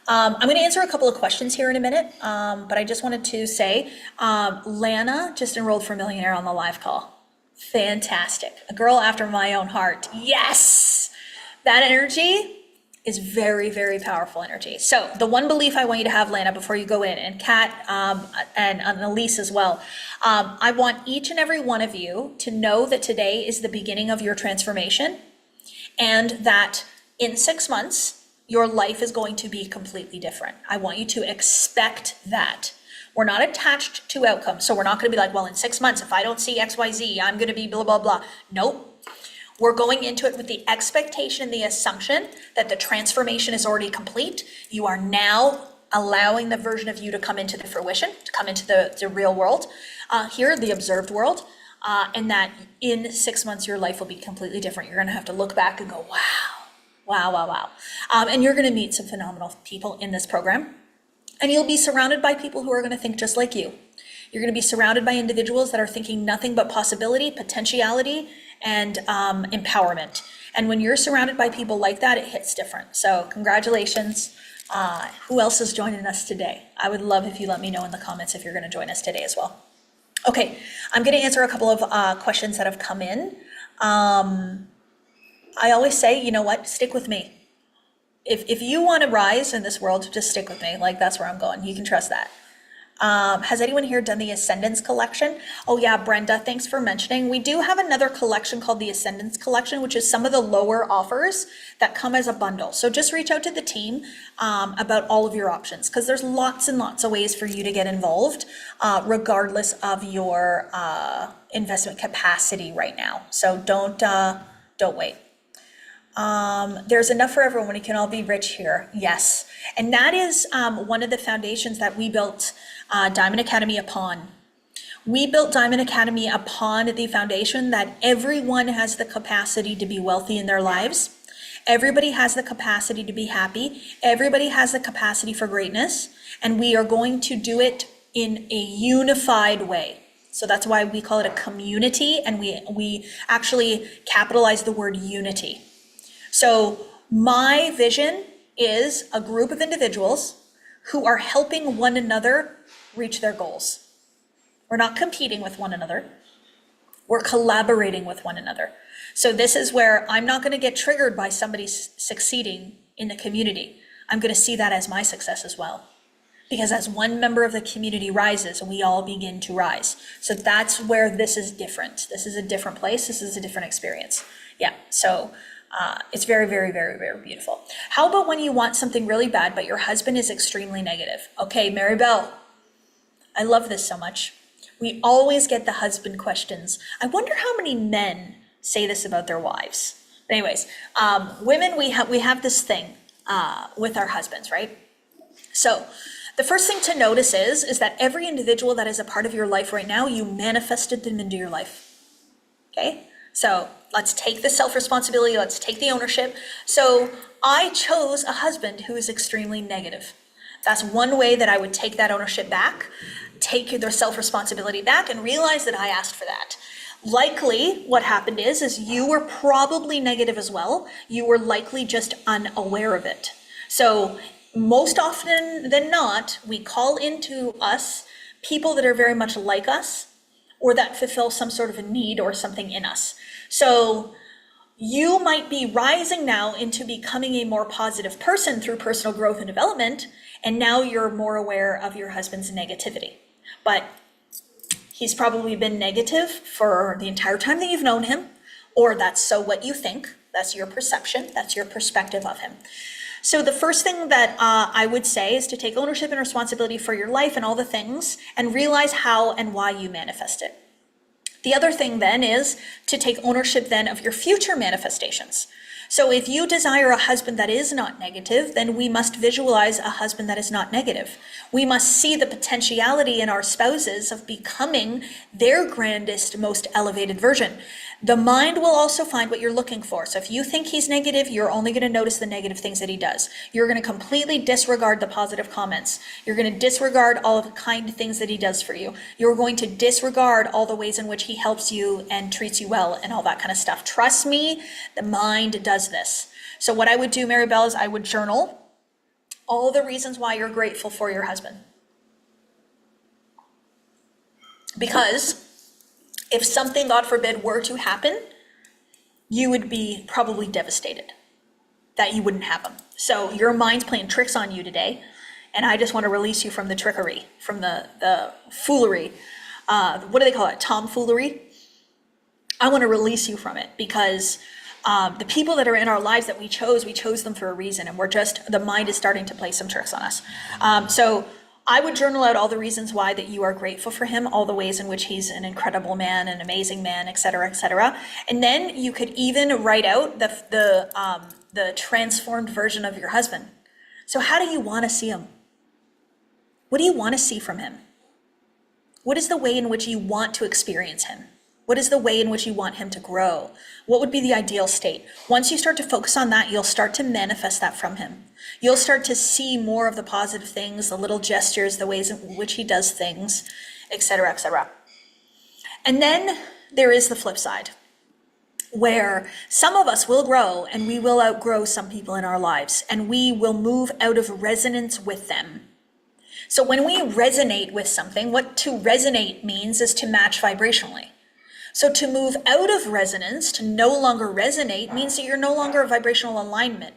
I'm going to answer a couple of questions here in a minute, but I just wanted to say, Lana just enrolled for Millionaire on the live call. Fantastic. A girl after my own heart. Yes! That energy is very, very powerful energy. So the one belief I want you to have, Lana, before you go in, and Kat and Elise as well, I want each and every one of you to know that today is the beginning of your transformation, and that in 6 months, your life is going to be completely different. I want you to expect that. We're not attached to outcomes. So we're not going to be like, well, in 6 months, if I don't see XYZ, I'm going to be blah, blah, blah. Nope. We're going into it with the expectation and the assumption that the transformation is already complete. You are now allowing the version of you to come into the fruition, to come into the real world, here, the observed world, and that in 6 months, your life will be completely different. You're going to have to look back and go, wow. Wow, wow, wow. And you're going to meet some phenomenal people in this program. And you'll be surrounded by people who are going to think just like you. You're going to be surrounded by individuals that are thinking nothing but possibility, potentiality, and empowerment. And when you're surrounded by people like that, it hits different. So congratulations. Who else is joining us today? I would love if you let me know in the comments if you're going to join us today as well. Okay, I'm going to answer a couple of questions that have come in. I always say, you know what, stick with me. If you want to rise in this world, just stick with me. Like, that's where I'm going. You can trust that. Has anyone here done the Ascendance collection? Oh yeah, Brenda, thanks for mentioning. We do have another collection called the Ascendance collection, which is some of the lower offers that come as a bundle. So just reach out to the team about all of your options, because there's lots and lots of ways for you to get involved, regardless of your investment capacity right now. So don't wait. There's enough for everyone. We can all be rich here. Yes. And that is one of the foundations that we built Diamond Academy upon. We built Diamond Academy upon the foundation that everyone has the capacity to be wealthy in their lives. Everybody has the capacity to be happy. Everybody has the capacity for greatness. And we are going to do it in a unified way. So that's why we call it a community, and we actually capitalize the word unity. So my vision is a group of individuals who are helping one another reach their goals. We're not competing with one another. We're collaborating with one another. So this is where I'm not going to get triggered by somebody succeeding in the community. I'm going to see that as my success as well. Because as one member of the community rises, we all begin to rise. So that's where this is different. This is a different place. This is a different experience. Yeah, so it's very, very, very, very beautiful. How about when you want something really bad, but your husband is extremely negative? Okay, Mary Bell, I love this so much. We always get the husband questions. I wonder how many men say this about their wives. But anyways, women, we have this thing with our husbands, right? So the first thing to notice is that every individual that is a part of your life right now, you manifested them into your life. Okay? So let's take the self-responsibility, let's take the ownership. So I chose a husband who is extremely negative. That's one way that I would take that ownership back, take their self-responsibility back, and realize that I asked for that. Likely what happened is you were probably negative as well. You were likely just unaware of it. So most often than not, we call into us people that are very much like us, or that fulfill some sort of a need or something in us. So you might be rising now into becoming a more positive person through personal growth and development, and now you're more aware of your husband's negativity. But he's probably been negative for the entire time that you've known him, or that's so what you think, that's your perception, that's your perspective of him. So the first thing that I would say is to take ownership and responsibility for your life and all the things, and realize how and why you manifest it. The other thing then is to take ownership then of your future manifestations. So if you desire a husband that is not negative, then we must visualize a husband that is not negative. We must see the potentiality in our spouses of becoming their grandest, most elevated version. The mind will also find what you're looking for. So if you think he's negative, you're only going to notice the negative things that he does. You're going to completely disregard the positive comments. You're going to disregard all of the kind things that he does for you. You're going to disregard all the ways in which he helps you and treats you well and all that kind of stuff. Trust me, the mind does this. So what I would do, Mary Bell, is I would journal. all the reasons why you're grateful for your husband. Because if something, God forbid, were to happen, you would be probably devastated that you wouldn't have him. So your mind's playing tricks on you today, and I just want to release you from the trickery, from the foolery. What do they call it? Tomfoolery. I want to release you from it, because the people that are in our lives that we chose them for a reason, and the mind is starting to play some tricks on us. So I would journal out all the reasons why that you are grateful for him, all the ways in which he's an incredible man, an amazing man, et cetera, et cetera. And then you could even write out the transformed version of your husband. So how do you want to see him? What do you want to see from him? What is the way in which you want to experience him? What is the way in which you want him to grow? What would be the ideal state? Once you start to focus on that, you'll start to manifest that from him. You'll start to see more of the positive things, the little gestures, the ways in which he does things, et cetera, et cetera. And then there is the flip side, where some of us will grow and we will outgrow some people in our lives, and we will move out of resonance with them. So when we resonate with something, what to resonate means is to match vibrationally. So to move out of resonance, to no longer resonate, means that you're no longer a vibrational alignment.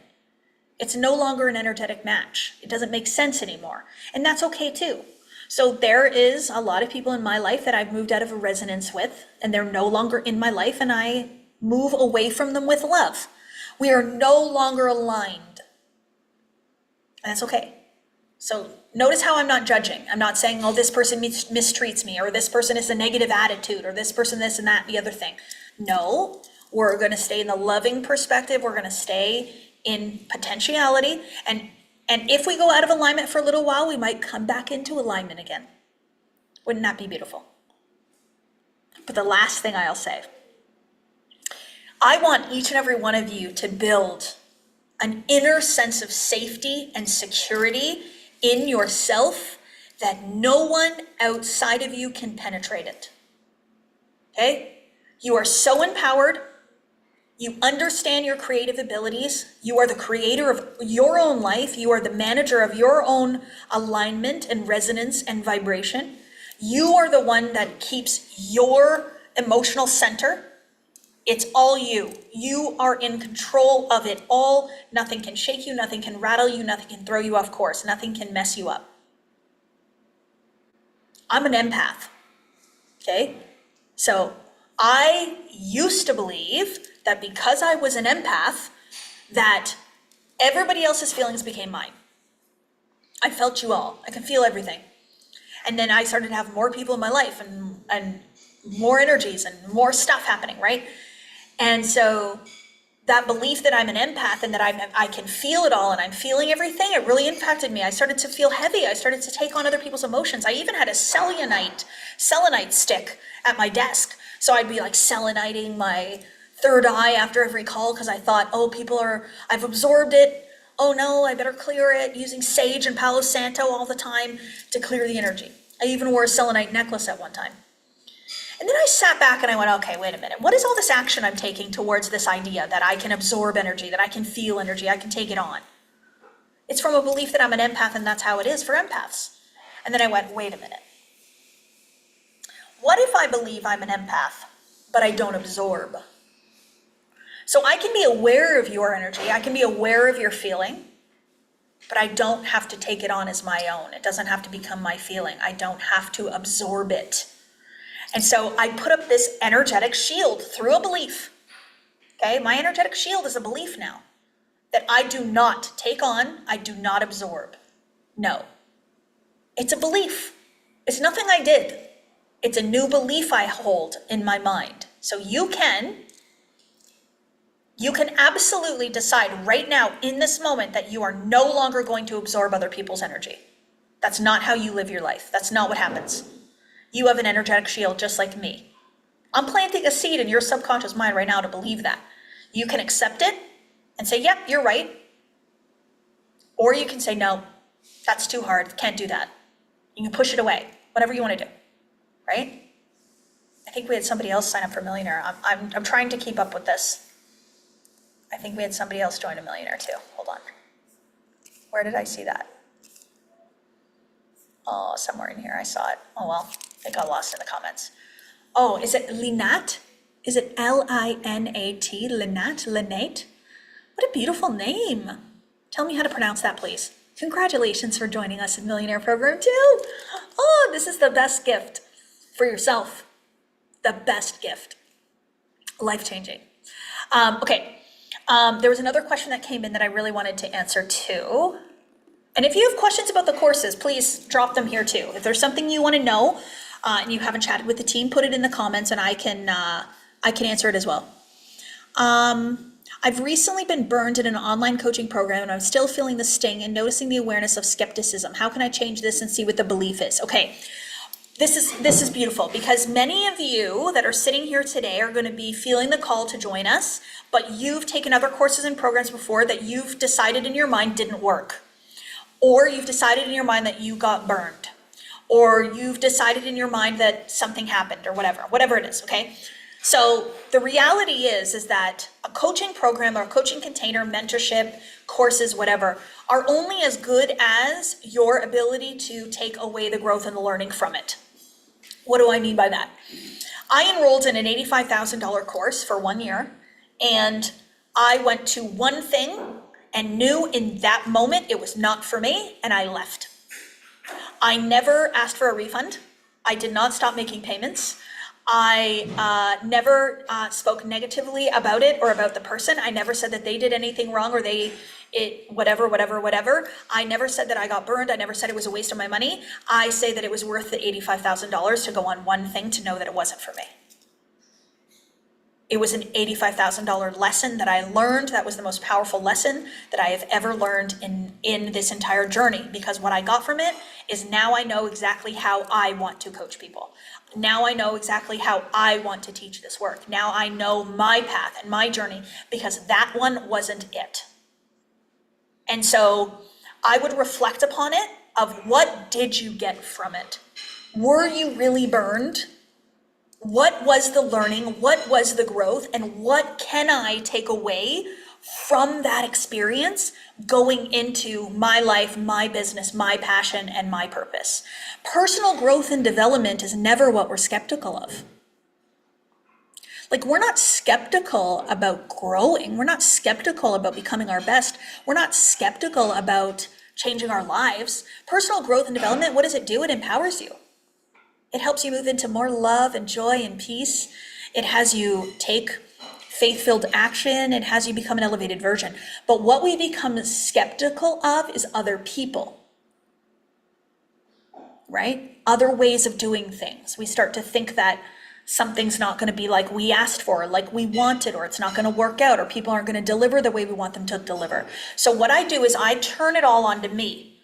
It's no longer an energetic match. It doesn't make sense anymore. And that's okay too. So there is a lot of people in my life that I've moved out of a resonance with, and they're no longer in my life, and I move away from them with love. We are no longer aligned. And that's okay. So notice how I'm not judging. I'm not saying, oh, this person mistreats me, or this person is a negative attitude, or this person this and that and the other thing. No, we're going to stay in the loving perspective. We're going to stay in potentiality. And if we go out of alignment for a little while, we might come back into alignment again. Wouldn't that be beautiful? But the last thing I'll say, I want each and every one of you to build an inner sense of safety and security in yourself that no one outside of you can penetrate it. Okay? You are so empowered. You understand your creative abilities. You are the creator of your own life. You are the manager of your own alignment and resonance and vibration. You are the one that keeps your emotional center. It's all you. You are in control of it all. Nothing can shake you, nothing can rattle you, nothing can throw you off course, nothing can mess you up. I'm an empath, okay? So I used to believe that because I was an empath, that everybody else's feelings became mine. I felt you all. I could feel everything. And then I started to have more people in my life and more energies and more stuff happening, right? And so that belief that I'm an empath and that I can feel it all and I'm feeling everything, it really impacted me. I started to feel heavy. I started to take on other people's emotions. I even had a selenite stick at my desk. So I'd be like seleniting my third eye after every call because I thought, oh, I've absorbed it. Oh no, I better clear it, using sage and Palo Santo all the time to clear the energy. I even wore a selenite necklace at one time. And then I sat back and I went, okay, wait a minute. What is all this action I'm taking towards this idea that I can absorb energy, that I can feel energy, I can take it on? It's from a belief that I'm an empath and that's how it is for empaths. And then I went, wait a minute. What if I believe I'm an empath, but I don't absorb? So I can be aware of your energy, I can be aware of your feeling, but I don't have to take it on as my own. It doesn't have to become my feeling. I don't have to absorb it. And so I put up this energetic shield through a belief. Okay, my energetic shield is a belief now that I do not take on, I do not absorb. No, it's a belief. It's nothing I did. It's a new belief I hold in my mind. So you can absolutely decide right now in this moment that you are no longer going to absorb other people's energy. That's not how you live your life. That's not what happens. You have an energetic shield just like me. I'm planting a seed in your subconscious mind right now to believe that. You can accept it and say, yep, you're right. Or you can say, no, that's too hard, can't do that. You can push it away, whatever you want to do, right? I think we had somebody else sign up for Millionaire. I'm trying to keep up with this. I think we had somebody else join a Millionaire too. Hold on. Where did I see that? Oh, somewhere in here I saw it. Oh well, it got lost in the comments. Oh, is it Linat? Is it Linat? Linate? What a beautiful name. Tell me how to pronounce that, please. Congratulations for joining us in Millionaire Program 2. Oh, this is the best gift for yourself. The best gift. Life-changing. Okay, there was another question that came in that I really wanted to answer too. And if you have questions about the courses, please drop them here too. If there's something you want to know and you haven't chatted with the team, put it in the comments and I can answer it as well. I've recently been burned in an online coaching program and I'm still feeling the sting and noticing the awareness of skepticism. How can I change this and see what the belief is? Okay, this is beautiful because many of you that are sitting here today are going to be feeling the call to join us, but you've taken other courses and programs before that you've decided in your mind didn't work. Or you've decided in your mind that you got burned, or you've decided in your mind that something happened or whatever it is, okay? So the reality is that a coaching program or a coaching container, mentorship, courses, whatever, are only as good as your ability to take away the growth and the learning from it. What do I mean by that? I enrolled in an $85,000 course for 1 year, and I went to one thing and knew in that moment it was not for me, and I left. I never asked for a refund. I did not stop making payments. I never spoke negatively about it or about the person. I never said that they did anything wrong or whatever. I never said that I got burned. I never said it was a waste of my money. I say that it was worth the $85,000 to go on one thing to know that it wasn't for me. It was an $85,000 lesson that I learned. That was the most powerful lesson that I have ever learned in this entire journey, because what I got from it is now I know exactly how I want to coach people. Now I know exactly how I want to teach this work. Now I know my path and my journey, because that one wasn't it. And so I would reflect upon it of what did you get from it? Were you really burned? What was the learning? What was the growth? And what can I take away from that experience going into my life, my business, my passion, and my purpose? Personal growth and development is never what we're skeptical of. Like, we're not skeptical about growing. We're not skeptical about becoming our best. We're not skeptical about changing our lives. Personal growth and development, what does it do? It empowers you. It helps you move into more love and joy and peace. It has you take faith-filled action. It has you become an elevated version. But what we become skeptical of is other people, right? Other ways of doing things. We start to think that something's not going to be like we asked for, like we wanted, or it's not going to work out, or people aren't going to deliver the way we want them to deliver. So what I do is I turn it all onto me.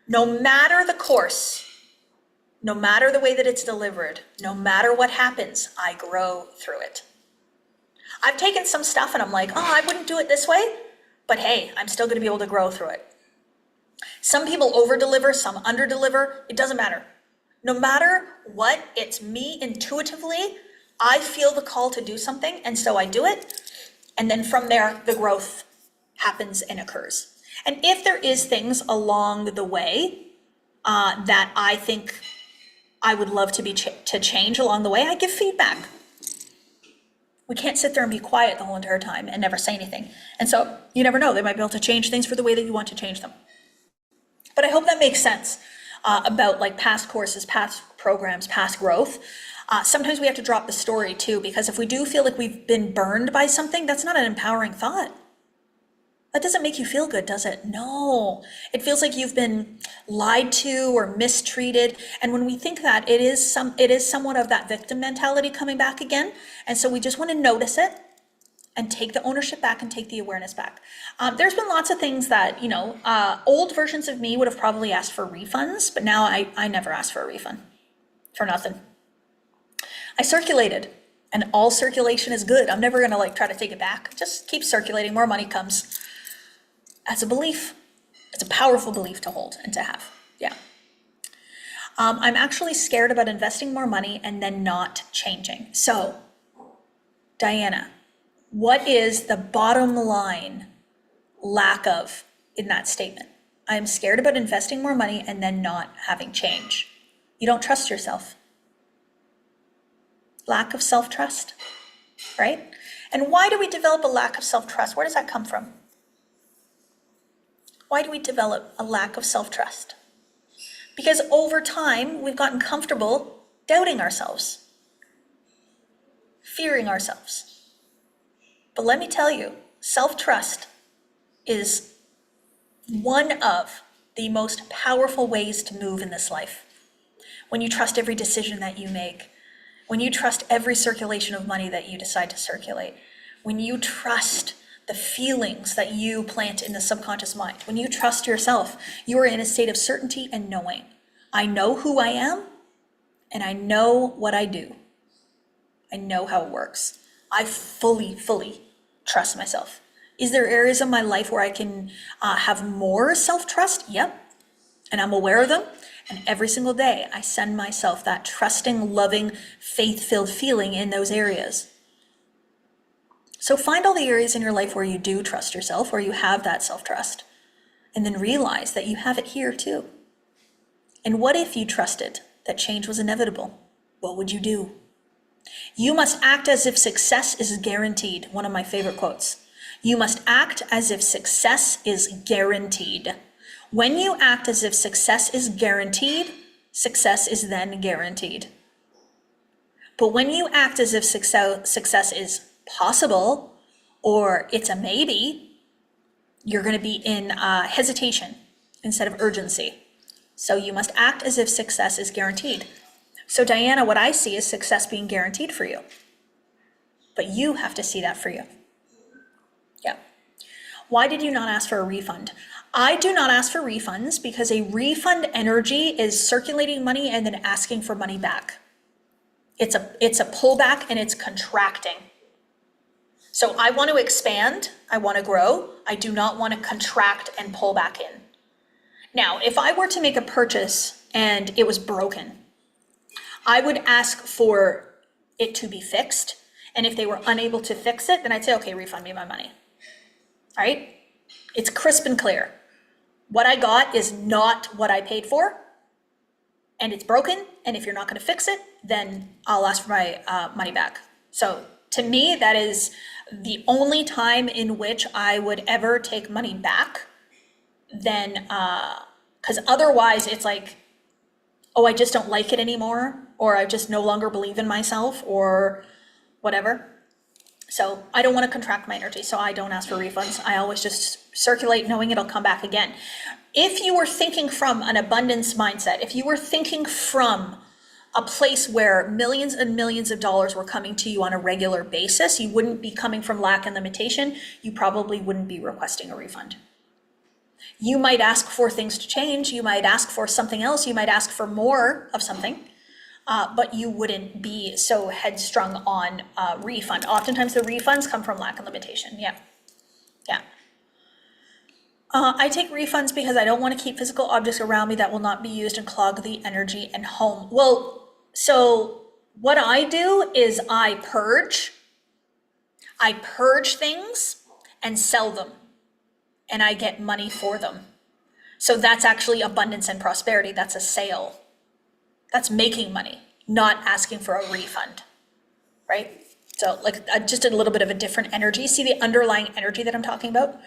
No matter the course, no matter the way that it's delivered, no matter what happens, I grow through it. I've taken some stuff and I'm like, oh, I wouldn't do it this way, but hey, I'm still going to be able to grow through it. Some people over-deliver, some under-deliver. It doesn't matter. No matter what, it's me intuitively. I feel the call to do something, and so I do it. And then from there, the growth happens and occurs. And if there is things along the way that I think I would love to change along the way, I give feedback. We can't sit there and be quiet the whole entire time and never say anything. And so you never know, they might be able to change things for the way that you want to change them. But I hope that makes sense about like past courses, past programs, past growth. Sometimes we have to drop the story too, because if we do feel like we've been burned by something, that's not an empowering thought. That doesn't make you feel good, does it? No, it feels like you've been lied to or mistreated. And when we think that, it is somewhat of that victim mentality coming back again. And so we just want to notice it and take the ownership back and take the awareness back. There's been lots of things that, old versions of me would have probably asked for refunds, but now I never ask for a refund for nothing. I circulated, and all circulation is good. I'm never gonna try to take it back. Just keep circulating, more money comes. That's a belief. It's a powerful belief to hold and to have, yeah. I'm actually scared about investing more money and then not changing. So, Diana, what is the bottom line lack of in that statement? I'm scared about investing more money and then not having change. You don't trust yourself. Lack of self-trust, right? And why do we develop a lack of self-trust? Where does that come from? Why do we develop a lack of self-trust? Because over time, we've gotten comfortable doubting ourselves, fearing ourselves. But let me tell you, self-trust is one of the most powerful ways to move in this life. When you trust every decision that you make, when you trust every circulation of money that you decide to circulate, when you trust the feelings that you plant in the subconscious mind, when you trust yourself, you are in a state of certainty and knowing. I know who I am, and I know what I do. I know how it works. I fully trust myself. Is there areas of my life where I can have more self-trust? Yep. And I'm aware of them. And every single day, I send myself that trusting, loving, faith-filled feeling in those areas. So find all the areas in your life where you do trust yourself, where you have that self-trust, and then realize that you have it here too. And what if you trusted that change was inevitable? What would you do? You must act as if success is guaranteed. One of my favorite quotes. You must act as if success is guaranteed. When you act as if success is guaranteed, success is then guaranteed. But when you act as if success is possible, or it's a maybe, you're going to be in hesitation instead of urgency. So you must act as if success is guaranteed. So Diana, what I see is success being guaranteed for you. But you have to see that for you. Yeah. Why did you not ask for a refund? I do not ask for refunds because a refund energy is circulating money and then asking for money back. It's a pullback and it's contracting. So I want to expand, I want to grow, I do not want to contract and pull back in. Now, if I were to make a purchase and it was broken, I would ask for it to be fixed. And if they were unable to fix it, then I'd say, okay, refund me my money. All right? It's crisp and clear. What I got is not what I paid for, and it's broken. And if you're not going to fix it, then I'll ask for my money back. So to me, that is the only time in which I would ever take money back. Then, because otherwise it's like, oh, I just don't like it anymore, or I just no longer believe in myself, or whatever. So I don't want to contract my energy, so I don't ask for refunds. I always just circulate knowing it'll come back again. If you were thinking from an abundance mindset, if you were thinking from a place where millions and millions of dollars were coming to you on a regular basis, you wouldn't be coming from lack and limitation. You probably wouldn't be requesting a refund. You might ask for things to change. You might ask for something else. You might ask for more of something. But you wouldn't be so headstrong on refund. Oftentimes the refunds come from lack and limitation. Yeah. I take refunds because I don't want to keep physical objects around me that will not be used and clog the energy in home. Well, so what I do is I purge things and sell them, and I get money for them. So that's actually abundance and prosperity. That's a sale. That's making money, not asking for a refund, right? So like just a little bit of a different energy. See the underlying energy that I'm talking about?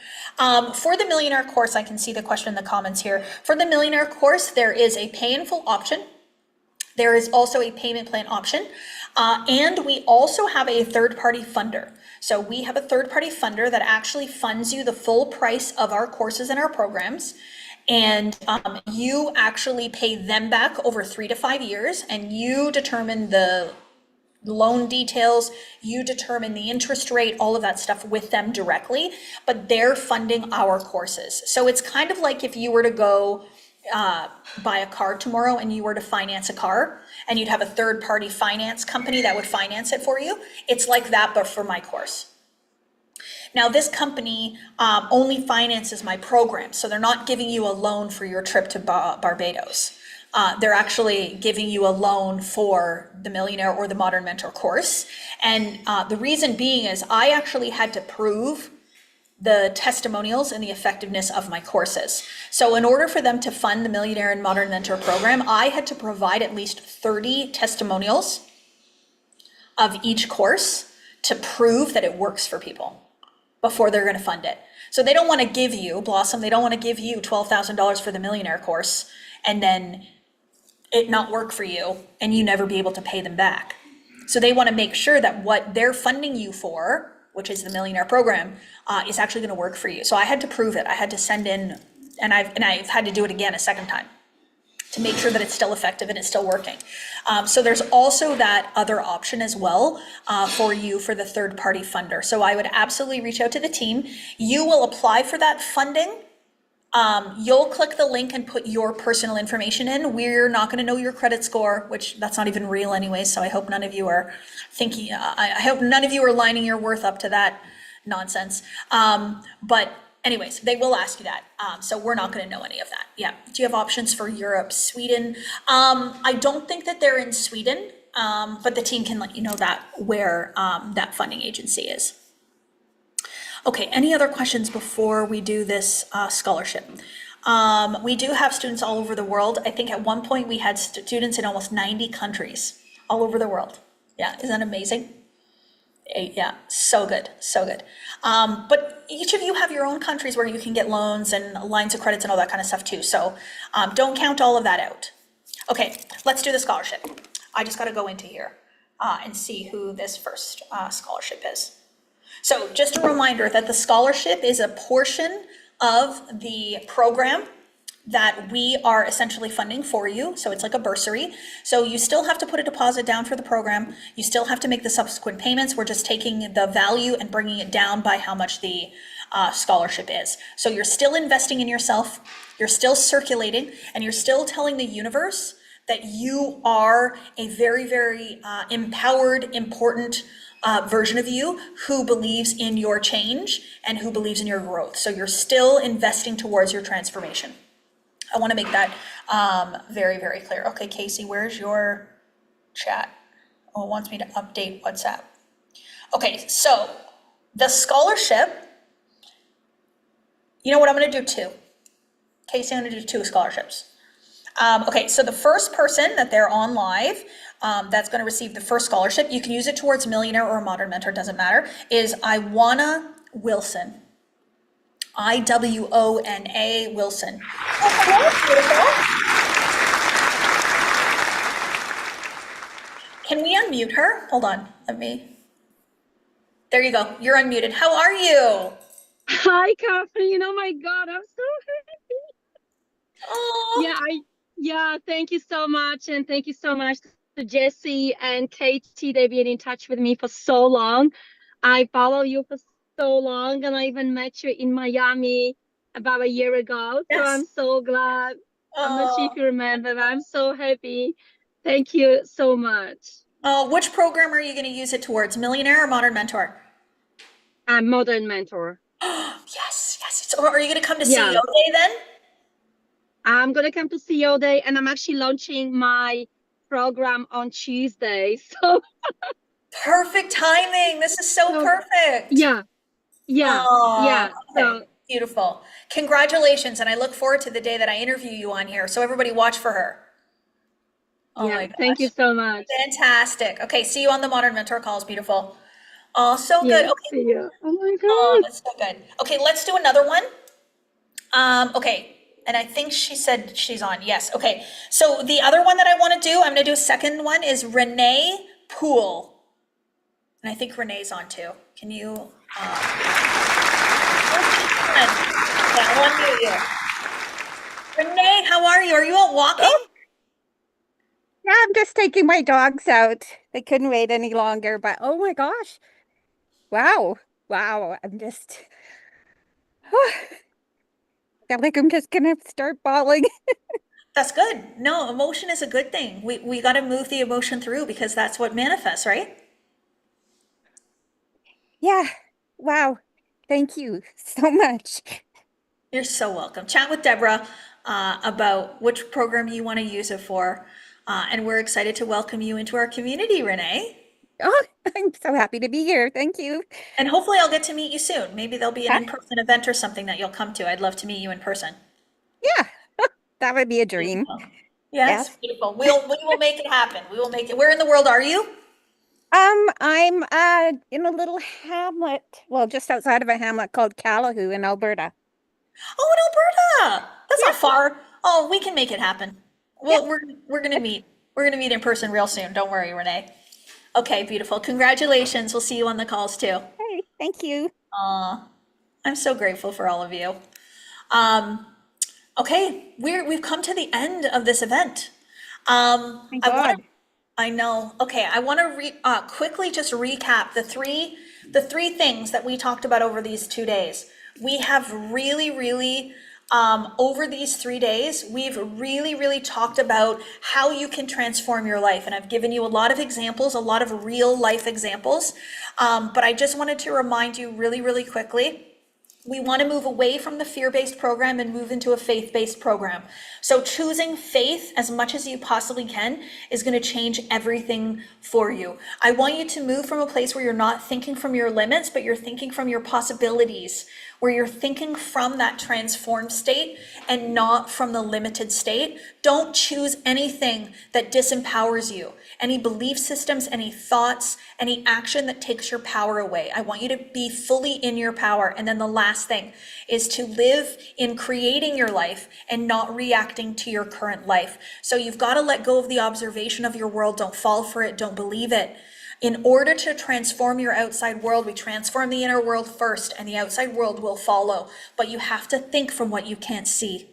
For the Millionaire Course, I can see the question in the comments here. For the Millionaire Course, there is a pay in full option. There is also a payment plan option. And we also have a third-party funder. So we have a third-party funder that actually funds you the full price of our courses and our programs. And you actually pay them back over 3 to 5 years, and you determine the loan details, you determine the interest rate, all of that stuff with them directly, but they're funding our courses. So it's kind of like if you were to go buy a car tomorrow and you were to finance a car, and you'd have a third-party finance company that would finance it for you. It's like that, but for my course. Now, this company only finances my program, so they're not giving you a loan for your trip to Barbados. They're actually giving you a loan for the Millionaire or the Modern Mentor course. And the reason being is I actually had to prove the testimonials and the effectiveness of my courses. So in order for them to fund the Millionaire and Modern Mentor program, I had to provide at least 30 testimonials of each course to prove that it works for people before they're going to fund it. So they don't want to give you, Blossom, they don't want to give you $12,000 for the Millionaire course and then it not work for you and you never be able to pay them back. So they want to make sure that what they're funding you for, which is the Millionaire program, is actually going to work for you. So I had to prove it. I had to send in, and I've had to do it again a second time to make sure that it's still effective and it's still working. So there's also that other option as well for you for the third-party funder. So I would absolutely reach out to the team. You will apply for that funding. You'll click the link and put your personal information in. We're not going to know your credit score, which that's not even real anyway. So I hope none of you are thinking, I hope none of you are lining your worth up to that nonsense. But anyways, they will ask you that. So we're not going to know any of that. Yeah. Do you have options for Europe, Sweden? I don't think that they're in Sweden, but the team can let you know that where that funding agency is. Okay, any other questions before we do this scholarship? We do have students all over the world. I think at one point we had students in almost 90 countries all over the world. Yeah, isn't that amazing? Yeah, so good, so good. But each of you have your own countries where you can get loans and lines of credits and all that kind of stuff too. So don't count all of that out. Okay, let's do the scholarship. I just got to go into here and see who this first scholarship is. So just a reminder that the scholarship is a portion of the program that we are essentially funding for you. So it's like a bursary. So you still have to put a deposit down for the program. You still have to make the subsequent payments. We're just taking the value and bringing it down by how much the scholarship is. So you're still investing in yourself. You're still circulating and you're still telling the universe that you are a very, very empowered, important version of you who believes in your change and who believes in your growth. So you're still investing towards your transformation. I want to make that very, very clear. Okay, Casey, where's your chat? Oh, it wants me to update WhatsApp. Okay, so the scholarship, you know what, I'm going to do two. Casey, I'm going to do two scholarships. Okay, so the first person that they're on live, that's going to receive the first scholarship, you can use it towards Millionaire or Modern Mentor, doesn't matter, is Iwana Wilson. Iwana Wilson. Oh, hello, beautiful. Can we unmute her? Hold on, let me. There you go, you're unmuted. How are you? Hi, Kathleen. Oh my God, I'm so happy. Oh. Yeah, thank you so much. And thank you so much to Jesse and Katie. They've been in touch with me for so long. I follow you for so long, and I even met you in Miami about a year ago. So Yes. I'm so glad. I'm not sure if Oh. you remember, but I'm so happy. Thank you so much. Which program are you going to use it towards, Millionaire or Modern Mentor? Modern Mentor. Yes, yes. So are you going to come to Yeah. CEO Day then? I'm going to come to CEO Day, and I'm actually launching my program on Tuesday. So Perfect timing. This is so perfect. yeah. Okay. So Beautiful. Congratulations. And I look forward to the day that I interview you on here. So everybody watch for her. Oh my gosh. Thank you so much. Fantastic. Okay. See you on the Modern Mentor calls. Beautiful. Oh, so good. Yeah, Okay. see you. Oh my Oh, God. that's so good. Okay. Let's do another one. Okay. And I think she said she's on. Yes. Okay. So the other one that I want to do, I'm going to do a second one, is Renee Poole. And I think Renee's on too. Can you? Yeah, I'll unmute you. Renee, how are you? Are you out walking? Oh, yeah, I'm just taking my dogs out. They couldn't wait any longer, but oh my gosh. Wow. I'm just feel like I'm just gonna start bawling. That's good. No, emotion is a good thing. We got to move the emotion through because that's what manifests, right? Yeah. Wow. Thank you so much. You're so welcome. Chat with Deborah about which program you want to use it for. And we're excited to welcome you into our community, Renee. Oh, I'm so happy to be here. Thank you. And hopefully I'll get to meet you soon. Maybe there'll be an Huh? in-person event or something that you'll come to. I'd love to meet you in person. Yeah, that would be a dream. Beautiful. Yes, Yes. beautiful. We will make it happen. We will make it. Where in the world are you? I'm in a little hamlet, well, just outside of a hamlet called Callahoo in Alberta. Oh, in Alberta. That's not Yeah, far. Oh, we can make it happen. yeah. Well, we're gonna meet. We're gonna meet in person real soon. Don't worry, Renee. Okay, beautiful. Congratulations. We'll see you on the calls too. Hey, thank you. Aw, I'm so grateful for all of you. Um, okay, we've come to the end of this event. My I want God. to. I know. Okay, I want to quickly just recap the three things that we talked about over these 2 days. We have really, over these 3 days, we've really talked about how you can transform your life, and I've given you a lot of examples, a lot of real life examples. But I just wanted to remind you really quickly. We want to move away from the fear-based program and move into a faith-based program. So choosing faith as much as you possibly can is going to change everything for you. I want you to move from a place where you're not thinking from your limits, but you're thinking from your possibilities, where you're thinking from that transformed state and not from the limited state. Don't choose anything that disempowers you, any belief systems, any thoughts, any action that takes your power away. I want you to be fully in your power. And then the last thing is to live in creating your life and not reacting to your current life. So you've got to let go of the observation of your world. Don't fall for it. Don't believe it. In order to transform your outside world, we transform the inner world first, and the outside world will follow. But you have to think from what you can't see.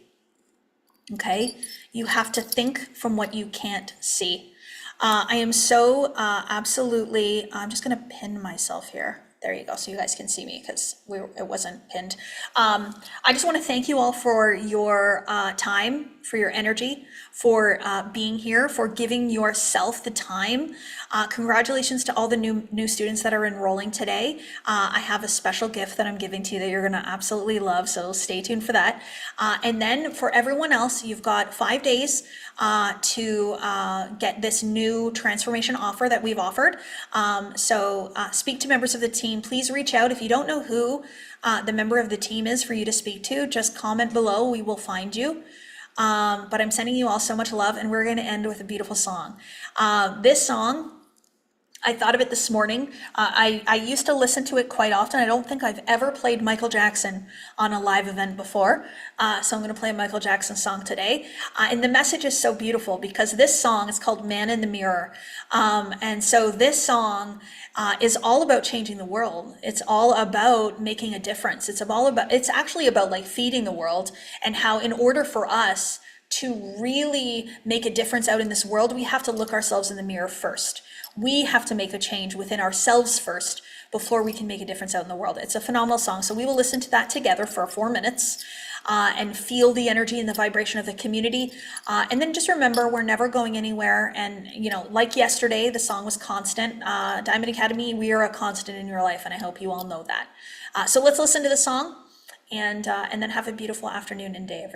Okay? You have to think from what you can't see. I am so absolutely, I'm just going to pin myself here. There you go, so you guys can see me because it wasn't pinned. I just want to thank you all for your time, for your energy, for being here, for giving yourself the time. Congratulations to all the new students that are enrolling today. I have a special gift that I'm giving to you that you're going to absolutely love, so stay tuned for that. And then for everyone else, you've got 5 days to get this new transformation offer that we've offered. So speak to members of the team. Please reach out. If you don't know who the member of the team is for you to speak to, just comment below. We will find you. But I'm sending you all so much love, and we're going to end with a beautiful song. This song, I thought of it this morning. I used to listen to it quite often. I don't think I've ever played Michael Jackson on a live event before. So I'm going to play a Michael Jackson song today. And the message is so beautiful because this song is called Man in the Mirror. And so this song is all about changing the world. It's all about making a difference. It's actually about like feeding the world, and how in order for us to really make a difference out in this world, we have to look ourselves in the mirror first. We have to make a change within ourselves first before we can make a difference out in the world. It's a phenomenal song. So we will listen to that together for 4 minutes and feel the energy and the vibration of the community. And then just remember, we're never going anywhere. And, like yesterday, the song was constant. Diamond Academy, we are a constant in your life. And I hope you all know that. So let's listen to the song and then have a beautiful afternoon and day, everyone.